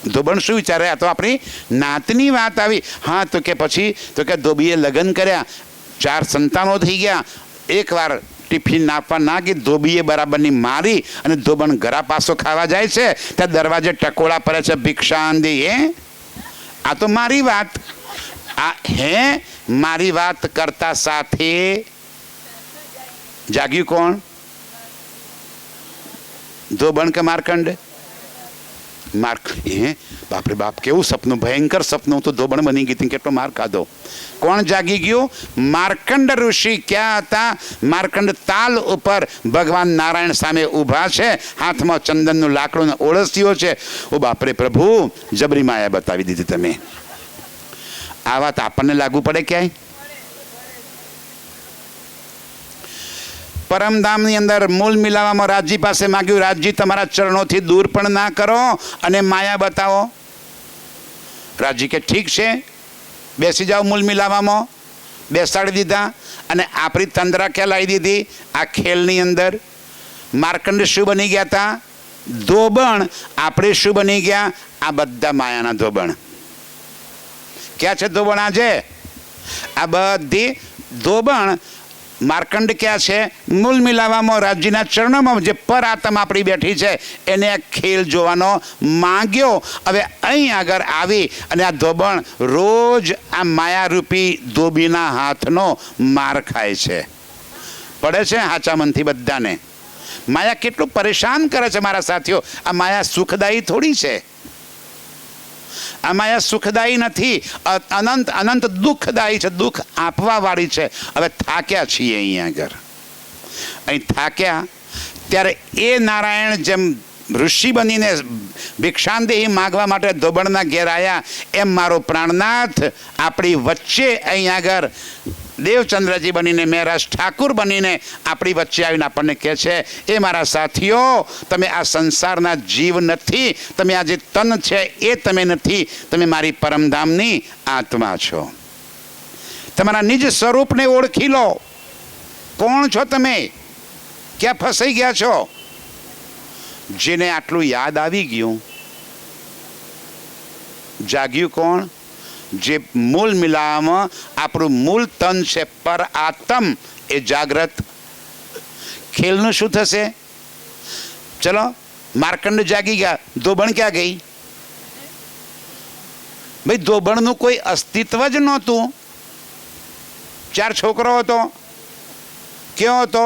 ધોબણ શું વિચારે, આ તો આપણી નાતની વાત આવી. હા તો કે પછી તો કે ધોબીએ લગ્ન કર્યા, 4 સંતાનો થઈ ગયા. એકવાર ટિફિન આપવા ના ગઈ, ધોબીએ બરાબરની મારી અને ધોબણ ઘરા પાસો ખાવા જાય છે ત્યાં દરવાજે ટકોળા પડે છે, ભિક્ષાંદી. આ તો મારી વાત. આ મારી વાત કરતા સાથે જાગ્યું કોણ? ધોબણ કે માર્કંડ? બાપરે બાપ, કેવું સપનું, ભયંકર સપનું. તો ધોબણ બની ગઈ, કેટલો માર ખાધો. કોણ જાગી ગયું? માર્કંડ ઋષિ. ક્યાં હતા? માર્કંડ તાલ ઉપર ભગવાન નારાયણ સામે ઊભા છે, હાથમાં ચંદનનું લાકડું ઓળસ્યો છે. ઓ બાપરે પ્રભુ, જબરી માયા બતાવી દીધી તમે. આ વાત આપણને લાગુ પડે ક્યાંય? પરમધામની અંદર મૂળ મિલાવામાં રાજજી પાસે માગ્યું, રાજજી તમારા ચરણોથી દૂર પણ ના કરો અને માયા બતાવો. રાજજી કે ઠીક છે, બેસી જાઓ મૂળ મિલાવામાં. બેસાડી દીધા અને આપણી તંદ્રા ક્યાં લાવી દીધી? આ ખેલની અંદર. માર્કંડ શું બની ગયા હતા? ધોબણ. આપણે શું બની ગયા? આ બધા માયાના ધોબણ. ક્યાં છે ધોબણ આજે? આ બધી ધોબણ. માર્કંડ ક્યાં છે? મૂળ મિલાવામાં રાજ્યના ચરણોમાં જે પર આત્મા આપણી બેઠી છે એને આ ખેલ જોવાનો માંગ્યો. હવે અહીં આગળ આવી અને આ ધોબણ રોજ આ માયારૂપી ધોબીના હાથનો માર ખાય છે. પડે છે હાચા મનથી બધાને. માયા કેટલું પરેશાન કરે છે મારા સાથીઓ. આ માયા સુખદાયી થોડી છે. આ માયા સુખદાયી નથી, અનંત અનંત દુઃખદાયી છે, દુઃખ આપવા વાળી છે. હવે થાક્યા છીએ અહીંયા આગળ. અહીં થાક્યા ત્યારે એ નારાયણ જેમ ઋષિ બનીને ભિક્ષાંદેહી માગવા માટે ધોબણના ઘેર આવ્યા, એમ મારો પ્રાણનાથ આપણી વચ્ચે અહીં આગળ દેવચંદ્રજી બનીને, મહેરાજ ઠાકુર બનીને આપણી વચ્ચે આવીને આપણને કહે છે, એ મારા સાથીઓ, તમે આ સંસારના જીવ નથી, તમે આ જે તન છે એ તમે નથી, તમે મારી પરમધામની આત્મા છો. તમારા નિજ સ્વરૂપને ઓળખી લો. કોણ છો તમે? ક્યાં ફસાઈ ગયા છો? જેને આટલું યાદ આવી ગયું, જાગ્યું કોણ? જે મૂળ મિલાવામાં આપણું મૂળ તન છે પર આત્મ, એ જાગ્રત. ખેલનું શું થશે? ચલો, માર્કંડ જાગી ગયા, ધોબણ ક્યાં ગઈ? ભાઈ ધોબણનું કોઈ અસ્તિત્વ જ નહોતું. 4 છોકરો હતો. કેવો હતો?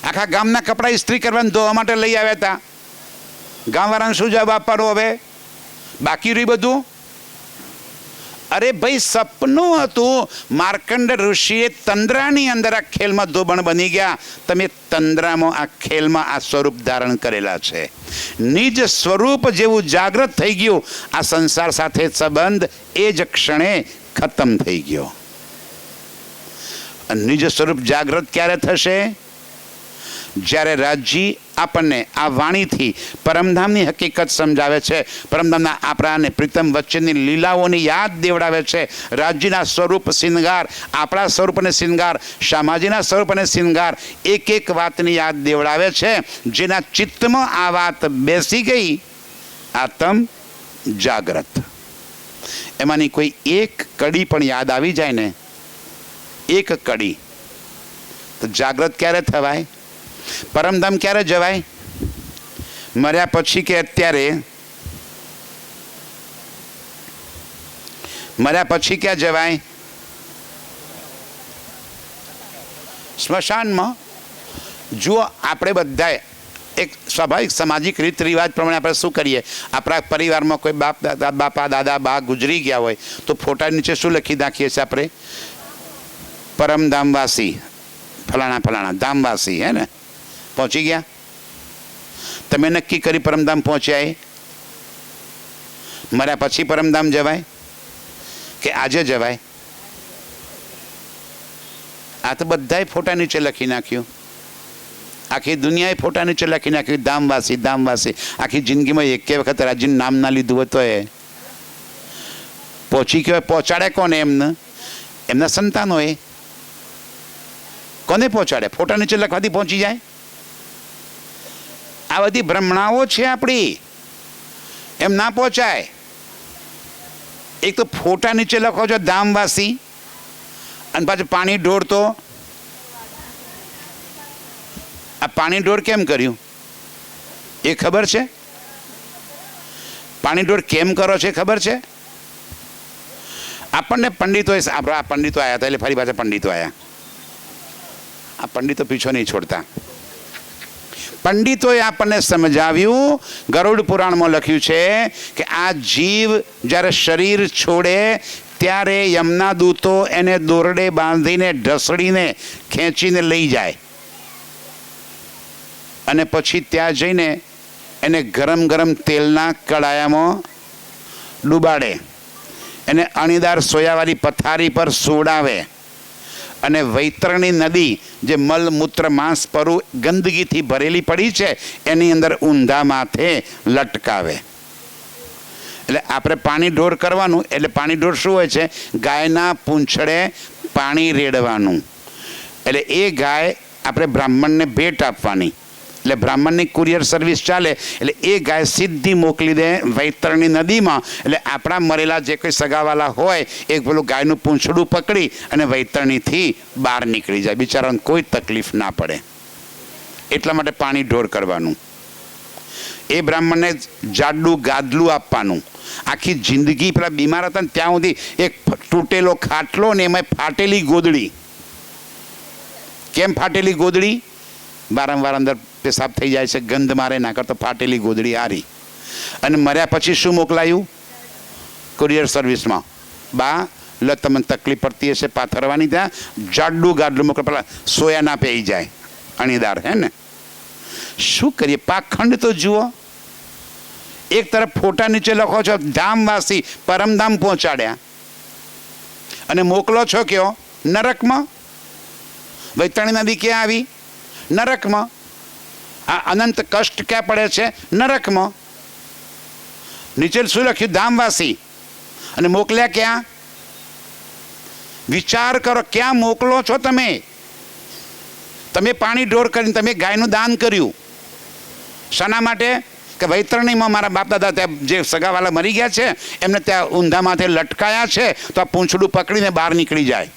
આખા ગામના કપડાં ઇસ્ત્રી કરવાને ધોવા માટે લઈ આવ્યા હતા. ગામવાળાને શું જવાબ આપવાનો હવે? બાકી રહ્યું બધું. અરે ભાઈ સપનું હતું. માર્કંડ ઋષિએ તંદ્રાની અંદર આ ખેલમાં ધોબણ બની ગયા. તમે તંદ્રામાં આ ખેલમાં આ સ્વરૂપ ધારણ કરેલા છે. નિજ સ્વરૂપ જેવું જાગૃત થઈ ગયું. આ સંસાર સાથે સંબંધ એ જ ક્ષણે ખતમ થઈ ગયો. નિજ સ્વરૂપ જાગૃત ક્યારે થશે? જ્યારે રાજજી આપણને આ વાણીથી પરમધામની હકીકત સમજાવે છે, પરમધામના આપણાને પ્રીતમ વચ્ચેની લીલાઓની યાદ દેવડાવે છે, રાજજીના સ્વરૂપ શિંગાર, આપણા સ્વરૂપ અને શિંગાર, શામાજીના સ્વરૂપ અને શિંગાર, એક એક વાતની યાદ દેવડાવે છે. જેના ચિત્તમાં આ વાત બેસી ગઈ, આત્મ જાગ્રત. એમાંની કોઈ એક કડી પણ યાદ આવી જાય ને, એક કડી, તો જાગ્રત ક્યારે થવાય? પરમધામ ક્યારે જવાય? મર્યા પછી કે અત્યારે? મર્યા પછી ક્યાં જવાય? સ્મશાનમાં. જુઓ, આપણે બધાએ એક સ્વાભાવિક સામાજિક રીત રિવાજ પ્રમાણે આપણે શું કરીએ? આપણા પરિવારમાં કોઈ બાપા દાદા બા ગુજરી ગયા હોય તો ફોટા નીચે શું લખી નાખીએ છીએ આપણે? પરમધામવાસી ફલાણા ફલાણા ધામવાસી, હે ને? પહોંચી ગયા. તમે નક્કી કરી પરમધામ પહોંચ્યા? મર્યા પછી પરમધામ જવાય કે આજે જવાય? આ તો બધાએ ફોટા નીચે લખી નાખ્યું. આખી દુનિયાએ ફોટા નીચે લખી નાખ્યું ધામવાસી ધામવાસી. આખી જિંદગીમાં એકે વખત રાજ્યનું નામ ના લીધું હોય તો એ પહોંચી ગયો. પહોંચાડે કોને? એમના સંતાનોએ. કોને પહોંચાડે? ફોટા નીચે લખવાથી પહોંચી જાય? આ બધી ભ્રમણાઓ છે આપણી, એમ ના પહોંચાય. એક તો ફોટા નીચે લખો છો ધામવાસી, અને પાછું પાણી ઢોળતો. આ પાણી ઢોળ કેમ કર્યું એ ખબર છે? પાણી ઢોળ કેમ કરો છે ખબર છે? આપણને પંડિતો, આપણા પંડિતો આવ્યા હતા એટલે ફરી પાછા પંડિતો આવ્યા. આ પંડિતો પીછો નહીં છોડતા. પંડિતોએ આપણને સમજાવ્યું, ગરુડ પુરાણમાં લખ્યું છે કે આ જીવ જ્યારે શરીર છોડે ત્યારે યમના દૂતો એને દોરડે બાંધીને ઢસડીને ખેંચીને લઈ જાય, અને પછી ત્યાં જઈને એને ગરમ ગરમ તેલના કડાયામાં ડૂબાડે, એને અણીદાર સોયાવાળી પથારી પર સોડાવે, અને વૈતરણી નદી જે મલમૂત્ર માંસ પરુ ગંદકીથી ભરેલી પડી છે એની અંદર ઊંધા માથે લટકાવે. એટલે આપણે પાણી ઢોર કરવાનું. એટલે પાણી ઢોર શું હોય છે? ગાયના પૂંછડે પાણી રેડવાનું. એટલે એ ગાય આપણે બ્રાહ્મણને ભેટ આપવાની. એટલે બ્રાહ્મણની કુરિયર સર્વિસ ચાલે. એટલે એ ગાય સીધી મોકલી દે વૈતરણી નદીમાં. એટલે આપણા મરેલા જે કોઈ સગાવાલા હોય એ પેલું ગાયનું પૂંછડું પકડી અને વૈતરણીથી બહાર નીકળી જાય, બિચારાને કોઈ તકલીફ ના પડે. એટલા માટે પાણી ઢોર કરવાનું. એ બ્રાહ્મણને જાડું ગાદલું આપવાનું. આખી જિંદગી પેલા બીમાર હતા ને ત્યાં સુધી એક તૂટેલો ખાટલો ને એમાં ફાટેલી ગોદડી. કેમ ફાટેલી ગોદડી? વારંવાર અંદર પેશાબ થઈ જાય છે, ગંધ મારે ના કરતો ફાટેલી ગોદડી હારી. અને મર્યા પછી શું મોકલાયું? કુરિયર સર્વિસમાં. બા લ તમને તકલીફ પડતી હશે પાથરવાની, ત્યાં જાડું ગાડલું મોકલે, પેલા સોયા ના પી જાય અણીદાર, હે ને? શું કરીએ? પાખંડ તો જુઓ. એક તરફ ફોટા નીચે લખો છો ધામવાસી, પરમધામ પહોંચાડ્યા, અને મોકલો છો કયો? નરકમાં. વૈતરણી નદી ક્યાં આવી? નરકમાં. આ અનંત કષ્ટ ક્યાં પડે છે? નરકમાં. નીચે શું લખ્યું? ધામવાસી. અને મોકલ્યા ક્યાં? વિચાર કરો, ક્યાં મોકલો છો તમે? તમે પાણી ઢોર કરીને તમે ગાયનું દાન કર્યું. શાના માટે? કે વૈતરણીમાં મારા બાપ દાદા ત્યાં જે સગાવાલા મરી ગયા છે એમને ત્યાં ઊંધા માથે લટકાયા છે, તો આ પૂંછડું પકડીને બહાર નીકળી જાય.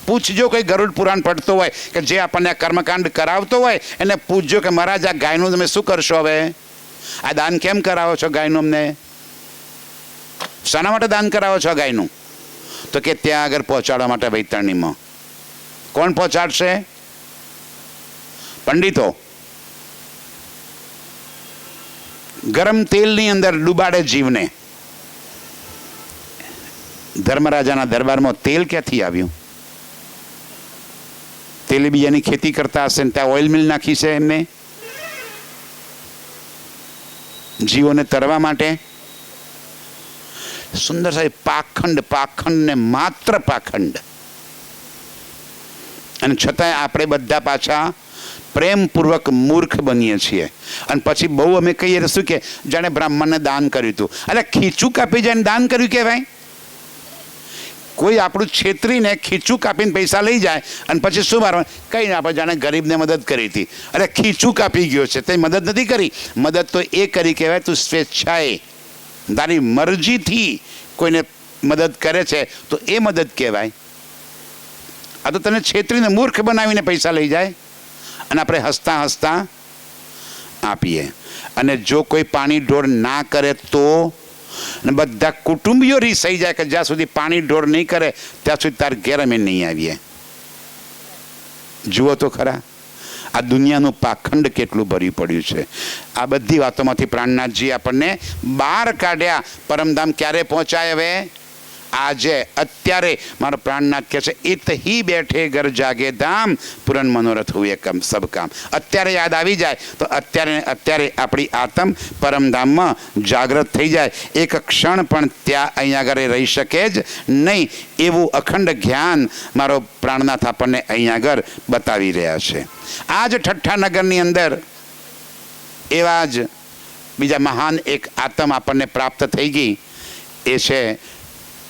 પૂછજો કોઈ ગરુડ પુરાણ પડતો હોય કે જે આપણને કર્મકાંડ કરાવતો હોય એને પૂછજો કે મહારાજ આ ગાયનું તમે શું કરશો? હવે આ દાન કેમ કરાવો છો ગાયનું? અમને શાના માટે દાન કરાવો છો ગાયનું? તો કે ત્યાં આગળ પહોંચાડવા માટે વૈતરણીમાં. કોણ પહોંચાડશે? પંડિતો. ગરમ તેલની અંદર ડૂબાડે જીવને. ધર્મરાજાના દરબારમાં તેલ ક્યાંથી આવ્યું? તેલીબિયાની ખેતી કરતા હશે ને ત્યાં ઓઇલ મિલ નાખી છે એમને જીવોને તરવા માટે. સુંદર સાહેબ, પાખંડ, પાખંડ ને માત્ર પાખંડ. અને છતાંય આપણે બધા પાછા પ્રેમપૂર્વક મૂર્ખ બનીએ છીએ. અને પછી બહુ અમે કહીએ તો શું કે જાણે બ્રાહ્મણને દાન કર્યું હતું. એટલે ખીચું કાપી જાય દાન કર્યું કહેવાય? કોઈ આપણું છેતરીને ખીચું કાપીને પૈસા લઈ જાય અને પછી શું મારવાનું? કંઈ આપણે જાણે ગરીબને મદદ કરી હતી. અરે ખીચું કાપી ગયો છે તે મદદ નથી કરી. મદદ તો એ કરી કહેવાય તું સ્વેચ્છાએ તારી મરજીથી કોઈને મદદ કરે છે તો એ મદદ કહેવાય. આ તો તને છેતરીને મૂર્ખ બનાવીને પૈસા લઈ જાય અને આપણે હસતા હસતા આપીએ. અને જો કોઈ પાણી ઢોળ ના કરે તો અને બધા કુટુંબીઓ રીસાઈ જાય કે જ્યાં સુધી પાણી ઢોળ નહીં કરે ત્યાં સુધી તાર ઘેર અમે નહીં આવીએ. જુઓ તો ખરા આ દુનિયાનું પાખંડ કેટલું ભરી પડ્યું છે. આ બધી વાતોમાંથી પ્રાણનાથજી આપણને બહાર કાઢ્યા. પરમધામ ક્યારે પહોંચાય? હવે આજે અત્યારે મારો પ્રાણનાથ કહે છે ઇત હી બેઠે ઘર જાગે ધામ પુરન મનોરથ હુએ કમ સબ કામ. અત્યારે યાદ આવી જાય તો અત્યારે આપણી આત્મ પરમધામમાં જાગૃત થઈ જાય. એક ક્ષણ પણ ત્યાં અહીંયા આગળ રહી શકે જ નહીં એવું અખંડ જ્ઞાન મારો પ્રાણનાથ આપણને અહીંયા આગળ બતાવી રહ્યા છે. આ જ ઠઠ્ઠા નગરની અંદર એવા જ બીજા મહાન એક આત્મ આપણને પ્રાપ્ત થઈ ગઈ. એ છે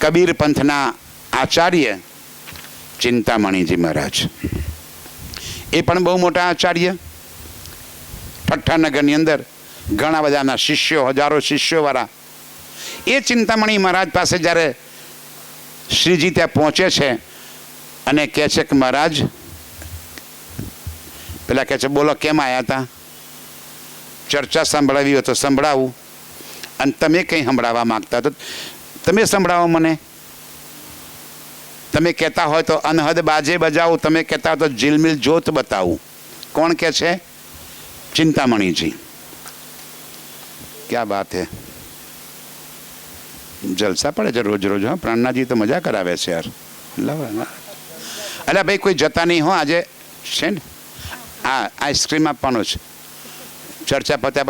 કબીર પંથના આચાર્ય ચિંતામણીજી મહારાજ. એ પણ બહુ મોટા આચાર્ય. ઠઠ્ઠા નગરની અંદર ઘણા બધાના શિષ્યો, હજારો શિષ્યોવાળા. એ ચિંતામણી મહારાજ પાસે જ્યારે શ્રીજી ત્યાં પહોંચે છે અને કહે છે કે મહારાજ, પેલા કહે છે બોલો કેમ આવ્યા હતા? ચર્ચા સંભળાવી હોય તો સંભળાવું, અને તમે કંઈ સંભળાવવા માગતા તો તમે સંભળાવો મને. તમે કહેતા હોય તો અનહદ બાજે બજાવું, તમે કહેતા હોય તો ઝિલમિલ જોત બતાવું. કોણ કહે છે? ચિંતામણીજી. ક્યાં બાત હે, જલસા પડે છે રોજ રોજ. હા, પ્રાણનાથજી તો મજા કરાવે છે યાર. અલ્યા ભાઈ કોઈ જતા નહીં હો આજે છે ને. હા, આઈસ્ક્રીમ આપવાનો છે. ચર્ચા પત્યા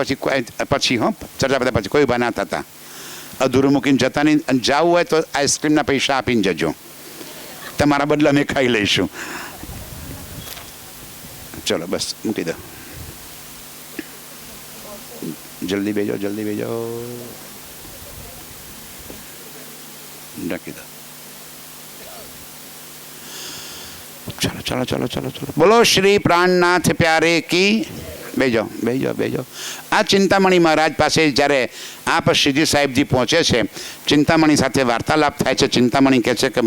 પછી હો, ચર્ચા પત્યા પછી કોઈ ઉભા ના થતા. અધૂરું મૂકીને જતા નહીં. અને જવું હોય તો આઈસ્ક્રીમના પૈસા આપીને જજો, તમારા બદલે અમે ખાઈ લઈશું. ચલો બસ મૂકી દો. જલ્દી બેજો, જલ્દી બેજો. રાખી દો. ચલો ચલો ચલો ચલો ચલો. બોલો શ્રી પ્રાણનાથ પ્યારે કી. બેજો બેજો બેજો. આ ચિંતામણી મહારાજ પાસે જ્યારે આપ શ્રીજી સાહેબજી પહોંચે છે, ચિંતામણી સાથે વાર્તાલાપ થાય છે. ચિંતામણી કહે છે કે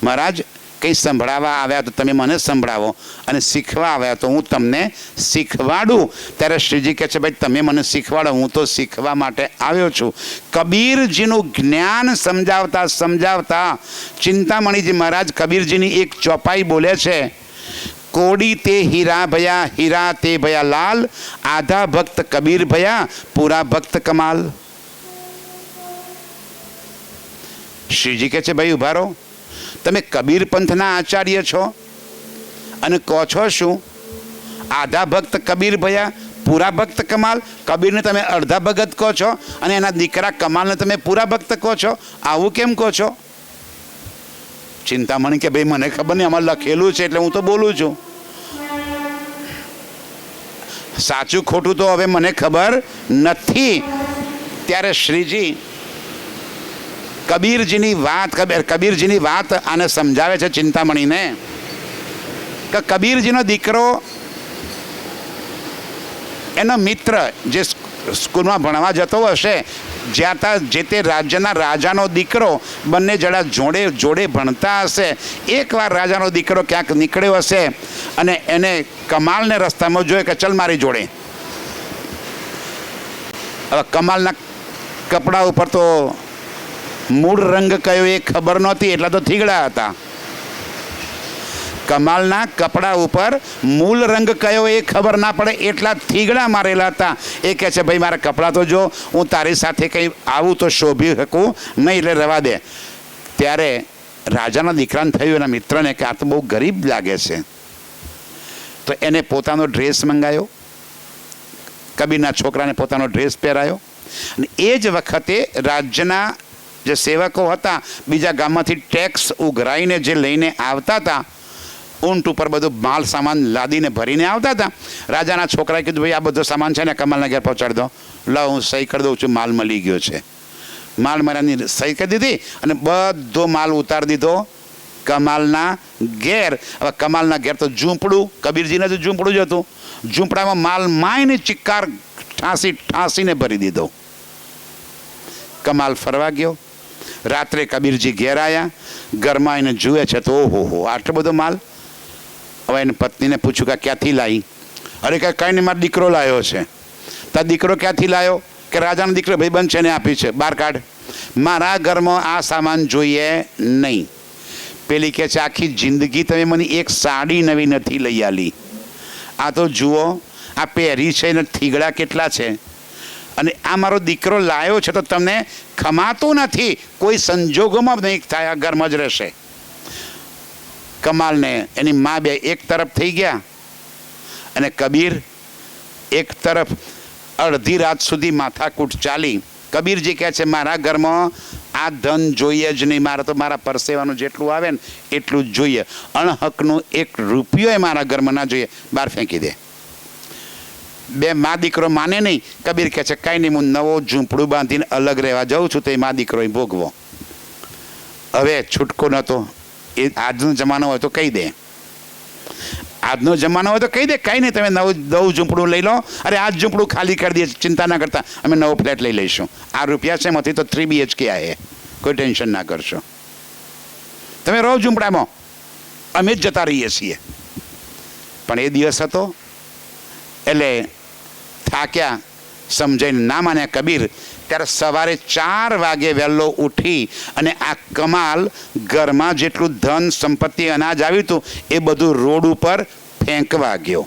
મહારાજ કંઈ સંભળાવવા આવ્યા તો તમે મને સંભળાવો, અને શીખવા આવ્યા તો હું તમને શીખવાડું. ત્યારે શ્રીજી કહે છે ભાઈ તમે મને શીખવાડો, હું તો શીખવા માટે આવ્યો છું. કબીરજીનું જ્ઞાન સમજાવતા સમજાવતા ચિંતામણીજી મહારાજ કબીરજીની એક ચોપાઈ બોલે છે. કોડી તે હીરા ભયા, હીરા તે ભયા લાલ, આધા ભક્ત કબીર ભયા, પૂરા ભક્ત કમાલ. શ્રીજી કહે છે ભાઈ ઉભા રહો, તમે કબીર પંથના આચાર્ય છો અને કહો છો શું? આધા ભક્ત કબીર ભયા, પૂરા ભક્ત કમાલ. કબીરને તમે અડધા ભગત કહો છો અને એના દીકરા કમાલને તમે પૂરા ભક્ત કહો છો. આવું કેમ કહો છો? ચિંતામણી કે ભાઈ મને ખબર નહીં, આમાં લખેલું છે એટલે હું તો બોલું છું. સાચું ખોટું તો હવે મને ખબર નથી. ત્યારે શ્રીજી કબીરજીની વાત આને સમજાવે છે ચિંતામણીને કે કબીરજીનો દીકરો એનો મિત્ર જે સ્કૂલમાં ભણવા જતો હશે, જ્યાં જે તે રાજ્યના રાજાનો દીકરો, બંને જણા જોડે ભણતા હશે. એકવાર રાજાનો દીકરો ક્યાંક નીકળ્યો હશે અને એને કમાલને રસ્તામાં જોયે કે ચલ મારી જોડે. હવે કમાલના કપડા ઉપર તો મૂળ રંગ કયો એ ખબર નહોતી, એટલા તો થીગડા હતા. કમાલના કપડા ઉપર મૂળ રંગ કયો એ ખબર ના પડે એટલા થીગડા મારેલા હતા. એ કહે છે ભાઈ મારા કપડાં તો જો, હું તારી સાથે કંઈ આવું તો શોભી શકું નહીં, એટલે રવા દે. ત્યારે રાજાના દીકરાને થયું એના મિત્રને કે આ તો બહુ ગરીબ લાગે છે, તો એને પોતાનો ડ્રેસ મંગાયો, કબીરના છોકરાને પોતાનો ડ્રેસ પહેરાયો. અને એ જ વખતે રાજ્યના જે સેવકો હતા બીજા ગામમાંથી ટેક્સ ઉઘરાઈને જે લઈને આવતા હતા, ઊંટ ઉપર બધું માલ સામાન લાદીને ભરીને આવતા હતા. રાજાના છોકરાએ કીધું ભાઈ આ બધો સામાન છે ને કમાલના ઘેર પહોંચાડી દો. લાવ હું સહી કરી દઉં છું, માલ મળી ગયો છે. માલ મારાની સહી કરી દીધી અને બધો માલ ઉતારી દીધો કમાલના ઘેર. હવે કમાલના ઘેર તો ઝૂંપડું, કબીરજીને તો ઝૂંપડું જ હતું. ઝૂંપડામાં માલ માયને ચિક્કાર ઠાંસીને ભરી દીધો. કમાલ ફરવા ગયો. રાત્રે કબીરજી ઘેર આવ્યા. ઘરમાં એને જુએ છે તો ઓહો આટલો બધો માલ. હવે એને પત્નીને પૂછ્યું કે ક્યાંથી લાવી? અરે કે કંઈ નહીં, મારો દીકરો લાવ્યો છે. તાર દીકરો ક્યાંથી લાવ્યો? કે રાજાનો દીકરો ભાઈબંધ છે ને આપી છે, બહાર કાઢ. મારા ઘરમાં આ સામાન જોઈએ નહીં. પેલી કહે છે આખી જિંદગી તમે મને એક સાડી નવી નથી લઈ આલી. આ તો જુઓ આ પહેરી છે ને થીગડા કેટલા છે, અને આ મારો દીકરો લાવ્યો છે તો તમને ખમાતું નથી. કોઈ સંજોગોમાં નહીં થાય, આ ઘરમાં જ રહેશે. કમાલને એની મા બે એક તરફ થઈ ગયા અને કબીર એક તરફ. અડધી રાત સુધી માથાકૂટ ચાલી. કબીરજી કહે છે મારા ઘરમાં આ ધન જોઈએ જ નહીં, મારે તો મારા પરસેવાનું જેટલું આવે ને એટલું જ જોઈએ. અણહકનું એક રૂપિયો મારા ઘરમાં ના જોઈએ, બહાર ફેંકી દે. બે મા દીકરો માને નહીં. કબીર કહે છે કાંઈ નહીં, હું નવો ઝૂંપડું બાંધીને અલગ રહેવા જાઉં છું, તો એ મા દીકરો ભોગવો. હવે છૂટકો નહોતો. એ આજનો જમાનો હોય તો કહી દે, આજનો જમાનો હોય તો કહી દે કાંઈ નહીં તમે નવું ઝૂંપડું લઈ લો. અરે આ ઝૂંપડું ખાલી કરી દઈએ, ચિંતા ના કરતા, અમે નવો ફ્લેટ લઈ લઈશું. આ રૂપિયા છે એમાંથી તો 3 BHK આવે, કોઈ ટેન્શન ના કરશો. તમે રહો ઝૂંપડામાં, અમે જ જતા રહીએ છીએ. પણ એ દિવસ હતો એટલે થાક્યા, સમજાઈને ના માન્યા કબીર. ત્યારે સવારે 4 વાગે વહેલો ઉઠી અને આ કમાલ ઘરમાં જેટલું ધન સંપત્તિ અનાજ આવ્યું હતું એ બધું રોડ ઉપર ફેંકવા ગયો.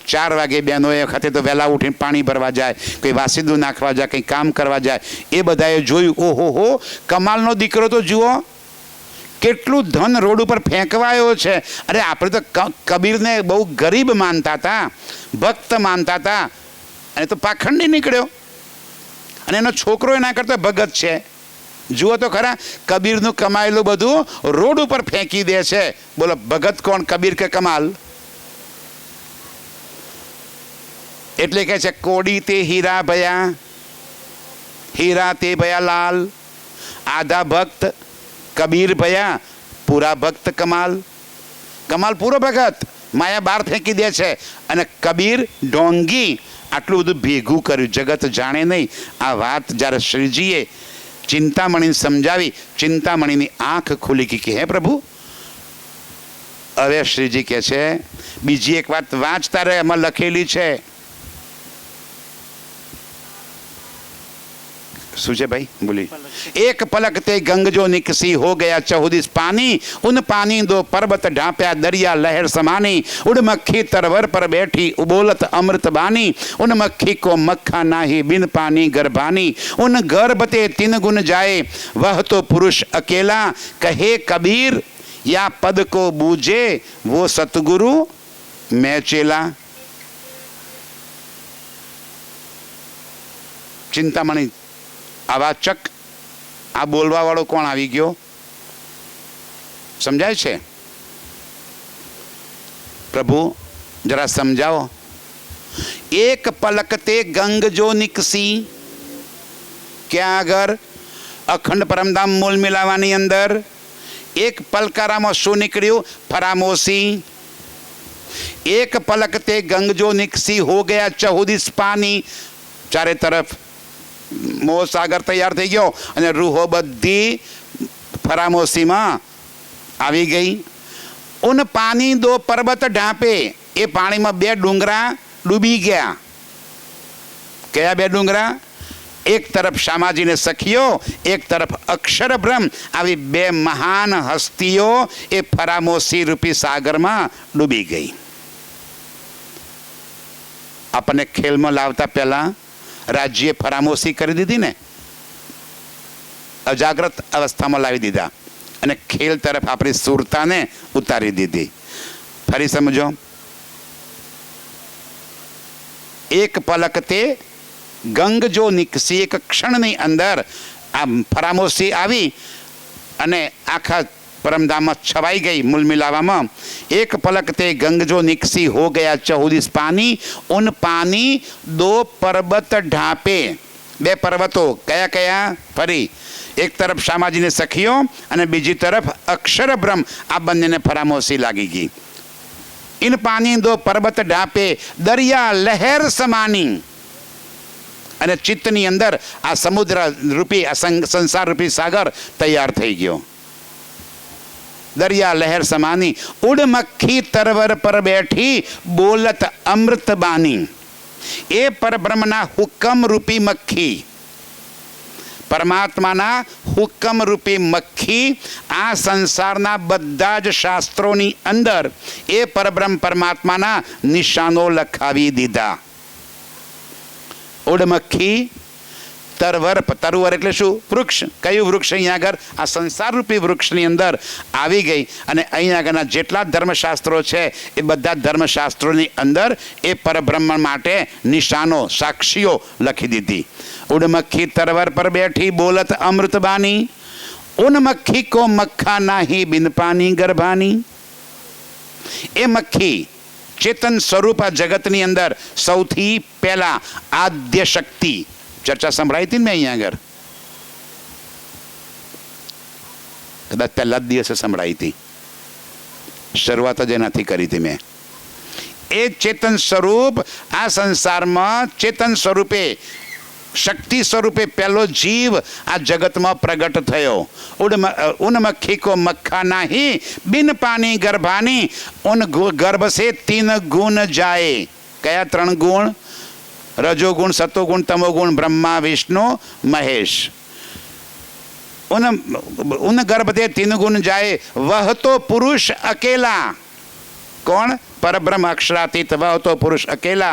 4 વાગે બહેનોએ વખતે તો વહેલા ઉઠીને પાણી ભરવા જાય, કોઈ વાસીદું નાખવા જાય, કંઈ કામ કરવા જાય. એ બધાએ જોયું ઓહો કમાલનો દીકરો તો જુઓ કેટલું ધન રોડ ઉપર ફેંકવાયો છે. અરે આપણે તો કબીરને બહુ ગરીબ માનતા હતા, ભક્ત માનતા હતા, અને તો પાખંડી નીકળ્યો. અને એનો છોકરો એના કરતા ભગત છે. જુઓ તો ખરા, કબીરનું કમાયેલું બધું રોડ ઉપર ફેંકી દે છે. બોલો ભગત કોણ, કબીર કે કમાલ? એટલે કહે છે કોડી તે હીરા ભયા, હીરા તે ભયા લાલ. આધા ભક્ત કબીર ભયા, પૂરા ભક્ત કમાલ. કમાલ પૂરો ભગત, માયા બહાર ફેંકી દે છે. અને કબીર ઢોંગી આટલું બધું ભેગું કર્યું, જગત જાણે નહીં. આ વાત જ્યારે શ્રીજીએ ચિંતામણીને સમજાવી, ચિંતામણીની આંખ ખુલી કે હે પ્રભુ. હવે શ્રીજી કહે છે બીજી એક વાત વાંચતા રહે, એમાં લખેલી છે. શું છે ભાઈ? બોલી. એક પલક તે ગંગ જો નિકસી हो गया चहुदिस पानी, उन पानी दो पर्वत ढांप्या दरिया लहर समानी. उड़ मक्खी तरवर पर बैठी उबोलत अमृत बानी. उन मक्खी को मक्खा नाही बिन पानी गर्भानी. उन गर्भते 3 गुण जाए वह तो पुरुष अकेला. कहे कबीर या पद को बूझे वो सतगुरु मैं चेला. ચિંતામણી આ વાચક, આ બોલવા વાળો કોણ આવી ગયો સમજાય છે? પ્રભુ જરા સમજાવો. એક પલક તે ગંગ જો નિકસી, ક્યાં આગળ? અખંડ પરમધામ મૂળ મિલાવાની અંદર એક પલકારામાં શું નીકળ્યું? ફરામોશી. એક પલક તે ગંગ જો નિકસી હો ગયા ચહુદિસ પાની. ચારે તરફ મોહ સાગર તૈયાર થઈ ગયો અને રૂહો બધી ફરામોશીમાં આવી ગઈ. ઉન પાણી દો પર્વત ઢાંપે, એ પાણીમાં 2 ડુંગરા ડૂબી ગયા. કયા 2 ડુંગરા? એક તરફ શામાજીને સખીઓ, એક તરફ અક્ષર બ્રહ્મ. આવી 2 મહાન હસ્તીઓ એ ફરામોશી રૂપી સાગરમાં ડૂબી ગઈ. આપણને ખેલમાં લાવતા પહેલા રાજ્યે ફરામોશી કરી દીધી ને, અજાગ્રત અવસ્થામાં લાવી દીધા અને ખેલ તરફ આપણી સુરતાને ઉતારી દીધી. ફરી સમજો. એક પલક તે ગંગ જો નિકસી, એક ક્ષણની અંદર આ ફરામોશી આવી અને આખા परमधाम छवाई गई मूल मिलावा एक पलक ते गंग जो निकसी हो गया 14 पानी उन पानी 2 पर्वत ढापे 2 पर्वतो कया कया फरी एक तरफ शामाजी ने सखियों અને બીજી તરફ અક્ષર બ્રહ્મ આ બંનેને ફરામોશી લાગી ગઈ इन पानी 2 पर्वत ढापे दरिया लहर समानी અને ચિત્તની અંદર આ સમુદ્ર રૂપી આ સંસાર રૂપી સાગર તૈયાર થઈ ગયો दरिया लहर समानी उड़ मक्खी तरवर पर बैठी बोलत अमृत बानी ए पर ब्रह्मना हुक्म रूपी मक्खी परमात्माना हुक्म रूपी मक्खी आ संसारना बधा ज शास्त्रोनी अंदर ए परब्रह्म परमात्माना निशानो लखावी दीधा उड़ मक्खी तरवर तरुवर એટલે શું વૃક્ષ કયું વૃક્ષ અહીંયા આગળ આ સંસાર રૂપી વૃક્ષની અંદર આવી ગઈ અને અહીંયા આગળના જેટલા ધર્મશાસ્ત્રો છે એ બધા ધર્મશાસ્ત્રોની અંદર એ પરબ્રહ્મ માટે નિશાનો સાક્ષીઓ લખી દીધી ઉડ મક્ખી तरवर पर बैठी बोलत अमृत बानी उन मक्खी को मक्खा नाही बिन पानी गर्भानी ए मक्खी चेतन स्वरूप आ जगतनी अंदर सौथी पहला आद्य शक्ति चर्चा संभळाई थी मैं અહીંયા આગળ કદાચ પહેલા જ દિવસે સંભળાઈ હતી શરૂઆત જ એનાથી કરી હતી મેં એ ચેતન સ્વરૂપ આ સંસારમાં ચેતન સ્વરૂપે શક્તિ સ્વરૂપે પહેલો જીવ આ જગતમાં પ્રગટ થયો ઉન મક્ખી કો મક્ખા નહીં બિન પાણી ગર્ભાની ઉન ગર્ભ સે 3 ગુણ જાય કયા 3 ગુણ रजोगुण सतोगुण तमोगुण ब्रह्मा विष्णु महेश उन गर्भ दे 3 गुण जाए वह तो पुरुष अकेला कौन परब्रह्म अक्षरातीत वह तो पुरुष अकेला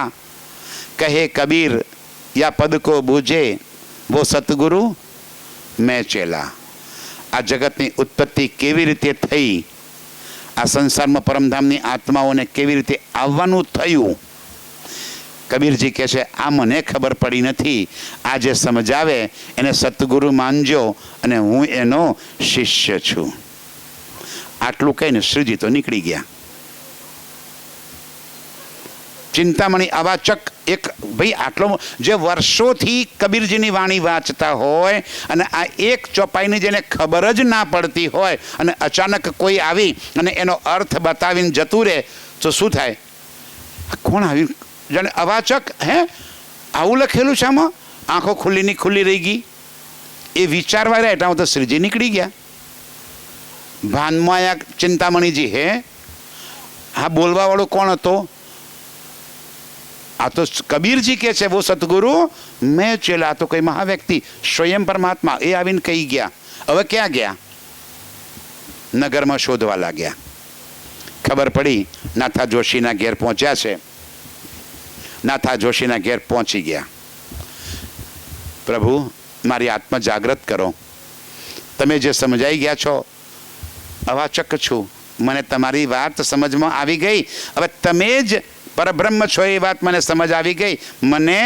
कहे कबीर या पद को बूझे वो सतगुरु मैं चेला आ जगतनी उत्पत्ति केवी रीते थई आ संसार में परमधामनी आत्माओने केवी रीते आववानुं थयुं कबीरजी कहे छे आ मने खबर पड़ी नहीं आज समझावे एने सतगुरु मानजो अने हूँ एनो शिष्य छूं आटलू कहीने श्रीजी तो निकली गया चिंतामणी अवाचक एक भाई आटलो जे वर्षोथी कबीरजीनी वाणी वांचता होय अने आ एक चौपाईनी जेने खबर ज ना पड़ती होय अने अचानक कोई आवी अने एनो अर्थ बतावीने जतुं रहे तो शुं थाय कोण आवी जाने अवाचक है आવું લખેલું છે આમાં આંખો ખુલ્લીની ખુલ્લી રહી ગઈ એ વિચારવા રહ્યા એટલે તો શ્રીજી નીકળી ગયા ભાનમાં આયા ચિંતામણીજી હે હા બોલવાવાળો કોણ હતો આ તો કબીરજી કહે છે वो सतगुरु मैं चेला तो कोई महाव्यक्ति स्वयं परमात्मा એ આવીને કહી ગયા હવે ક્યાં ગયા નગરમાં શોધવા લાગ્યા ખબર પડી નાથા જોશીના ઘેર પહોંચ્યા છે नाथा जोशीना घेर पहुंची गया प्रभु मारी आत्मा जागृत करो तमे जे समझाई गया छो अवाचक छू मने तमारी बात समझ में आवी गई हवे तमे ज परब्रह्म छो ए बात मने समझ आवी गई मने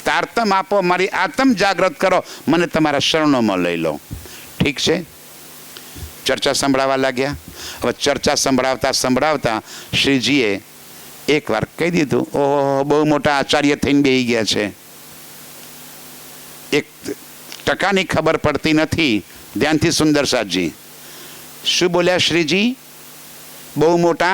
तारतम आपो मारी आत्म जागृत करो मने तमारा शरणों में लई लो ठीक छे चर्चा संभळावा लाग्या हवे चर्चा संभळावता संभळावता श्रीजीए एक बार कही दीधु ओहो बहु मोटा आचार्य थईने बेही गया छे एक टकानी खबर पड़ती नहीं ध्यानथी सुंदर साथजी शू बोल्या श्रीजी बहु मोटा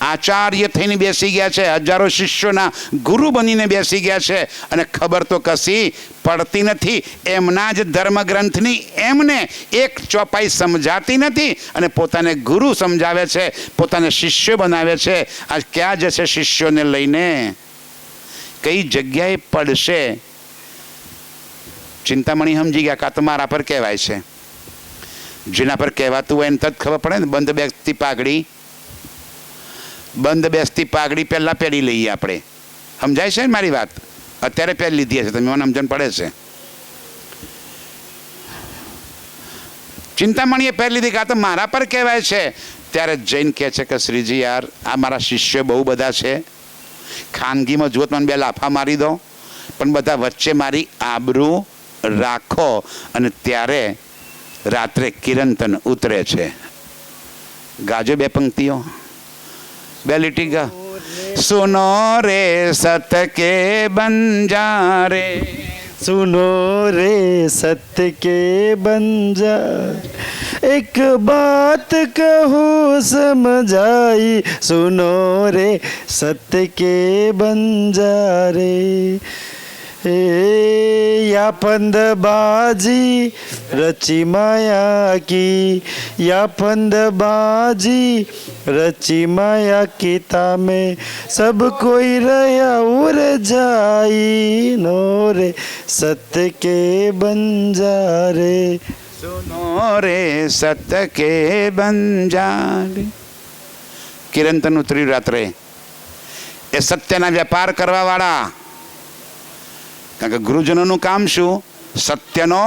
आचार्य थईने बेसी गया छे हजारों शिष्योना गुरु बनीने बेसी गया छे अने खबर तो कशी पड़ती नहीं एमना ज धर्मग्रंथनी एमने एक चौपाई समझाती नहीं अने पोताने गुरु समझावे छे पोताने शिष्य बनावे छे आज क्या जशे शिष्योने लईने कई जग्याए पड़शे चिंतामणी समझी गया का तो मारा पर कहेवाय छे जेना पर कहेवातुं होय एने तज खबर पड़े ने बंध बेसती पागड़ी बंध बेसती पागड़ी पहला पहली लईए आपणे समझाय छे मारी बात अत्यारे पहली लीधी हशे तमे મને સમજણ પડે છે चिंतामणीए पहली लीधी का तो मारा पर कहेवाय छे त्यारे जैन कहे छे के श्रीजी यार आ मारा शिष्य बहु बधा छे खानगीमां जुओ तो मने 2 लाफा मारी दो पण बधा वच्चे मारी आबरू राखो अने त्यारे રાત્રે કિરંતન ઉતરે છે. ગાજો 2 પંક્તિઓ, 2 લીટી ગા. સુનો રે સત કે બંજારે, सुनो रे सत्य के बंजार, एक बात कहूँ समझाई, सुनो रे सत्य के बंजारे. या फंदबाजी रची माया की, या फंदबाजी रची माया की तामे, सब कोई रहा उर जाई, नो रे सत्य के बंजारे. સુનો રે સત કે બંજારે. કિરંતન ઉતર્યું રાત્રે. એ સત્યના વેપાર કરવા વાળા, કારણ કે ગુરુજનોનું કામ શું? સત્યનો